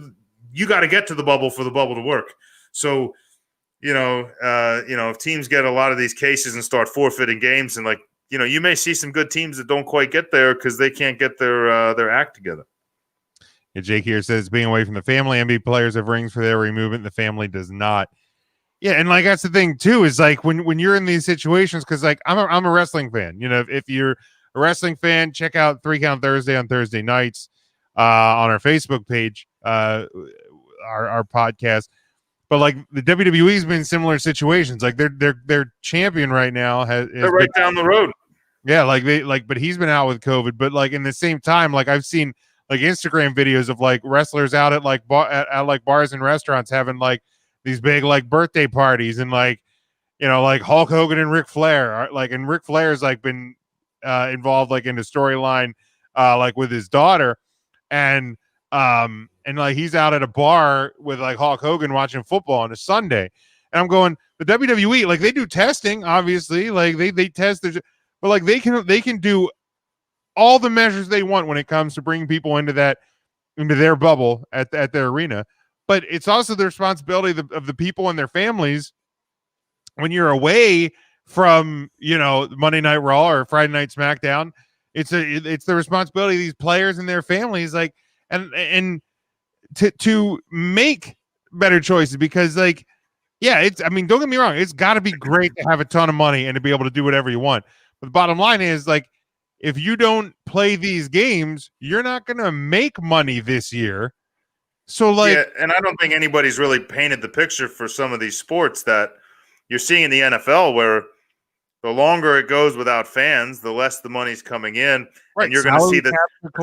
you got to get to the bubble for the bubble to work. So, if teams get a lot of these cases and start forfeiting games, and like, you may see some good teams that don't quite get there because they can't get their act together. Yeah, Jake here says being away from the family, NBA players have rings for their movement. The family does not. Yeah, and like that's the thing too, is like when you're in these situations, because like I'm a wrestling fan. If you're a wrestling fan, check out 3 Count Thursday on Thursday nights on our Facebook page, our podcast. But like the WWE's been in similar situations. Like their champion right now they're right down the road. Yeah, but he's been out with COVID. But like in the same time, like I've seen like Instagram videos of like wrestlers out at like at like bars and restaurants having like these big like birthday parties, and like like Hulk Hogan and Ric Flair are like, and Ric Flair's like been involved like in the storyline like with his daughter, and like he's out at a bar with like Hulk Hogan watching football on a Sunday, and I'm going, the WWE, like they do testing, obviously, like they test their, but like they can do all the measures they want when it comes to bringing people into their bubble at their arena. But it's also the responsibility of the people and their families when you're away from, Monday Night Raw or Friday Night SmackDown. It's the responsibility of these players and their families. Like, and to make better choices because like, yeah, it's, I mean, don't get me wrong. It's got to be great to have a ton of money and to be able to do whatever you want. But the bottom line is like, if you don't play these games, you're not going to make money this year. So like, yeah, and I don't think anybody's really painted the picture for some of these sports that you're seeing in the NFL where the longer it goes without fans, the less the money's coming in. right, and you're going to see the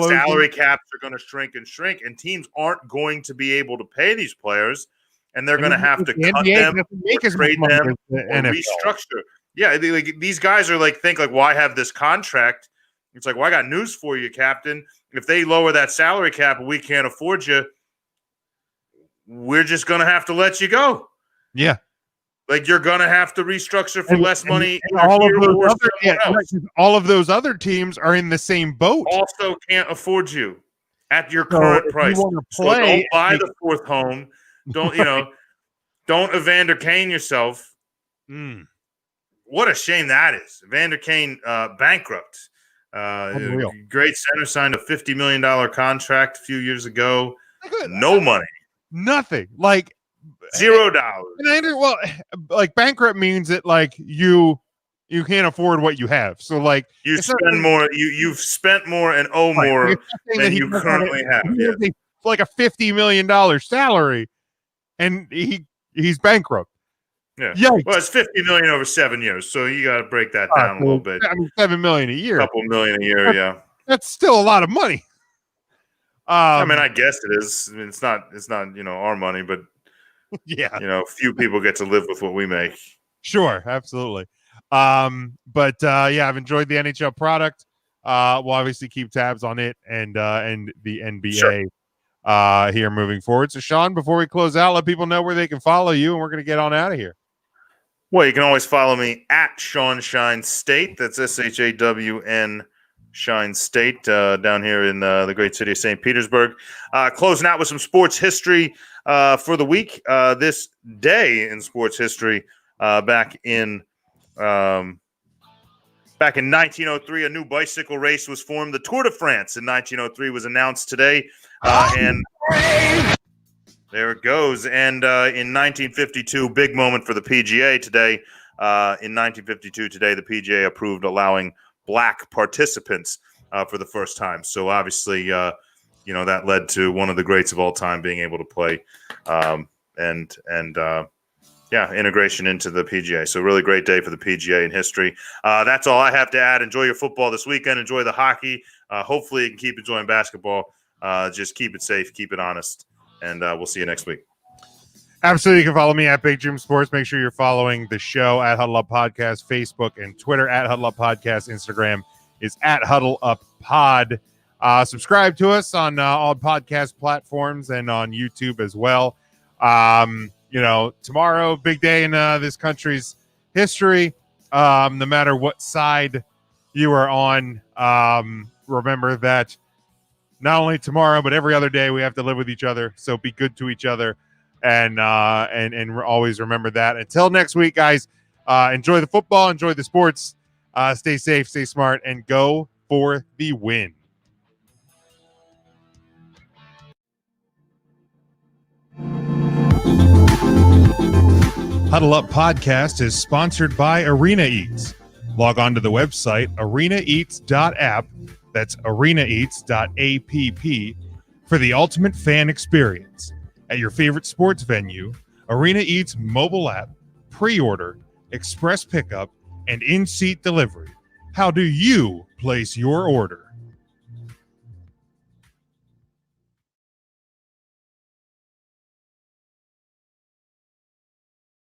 salary caps are going to shrink and shrink, and teams aren't going to be able to pay these players, and they're going to have to cut them, or trade them, or restructure. Yeah, like these guys are like, think like, why have this contract? It's like, well, I got news for you, Captain. If they lower that salary cap and we can't afford you, we're just going to have to let you go. Yeah. Like you're going to have to restructure for less money. And all of those other teams are in the same boat. Also can't afford you at your current price. So don't buy the fourth home. Don't, don't Evander Kane yourself. What a shame that is. Evander Kane bankrupt. Great center signed a $50 million contract a few years ago. No money. Nothing. Like $0. And well, like bankrupt means that like you can't afford what you have. So like you spend more, you've spent more and owe more than you currently have. Yeah. Like a $50 million salary, and he's bankrupt. Yeah. Yikes. Well, it's $50 million over 7 years, so you got to break that down a little bit. I mean, $7 million a year. A couple million a year, yeah. That's still a lot of money. I mean, I guess it is. I mean, it's not our money, but yeah, few people get to live with what we make. Sure, absolutely. But I've enjoyed the NHL product. We'll obviously keep tabs on it and the NBA here moving forward. So, Sean, before we close out, let people know where they can follow you, and we're going to get on out of here. Well, you can always follow me at Sean Shine State. That's SHAWN Shine State down here in the great city of St. Petersburg. Closing out with some sports history for the week. This day in sports history, back in 1903, a new bicycle race was formed. The Tour de France in 1903 was announced today, and there it goes. And in 1952, big moment for the PGA today. In 1952, today, the PGA approved allowing black participants for the first time. So obviously, that led to one of the greats of all time being able to play, integration into the PGA. So really great day for the PGA in history. That's all I have to add. Enjoy your football this weekend. Enjoy the hockey. Hopefully you can keep enjoying basketball. Just keep it safe, keep it honest, and we'll see you next week. Absolutely. You can follow me at Big Jim Sports. Make sure you're following the show at Huddle Up Podcast, Facebook and Twitter at Huddle Up Podcast. Instagram is at Huddle Up Pod. Subscribe to us on all podcast platforms and on YouTube as well. Tomorrow, big day in this country's history. No matter what side you are on, remember that not only tomorrow, but every other day we have to live with each other. So be good to each other. And always remember that. Until next week, guys, enjoy the football, enjoy the sports, stay safe, stay smart, and go for the win. Huddle Up Podcast is sponsored by Arena Eats. Log on to the website arenaeats.app, that's arenaeats.app, for the ultimate fan experience. At your favorite sports venue, Arena Eats mobile app, pre-order, express pickup, and in-seat delivery. How do you place your order?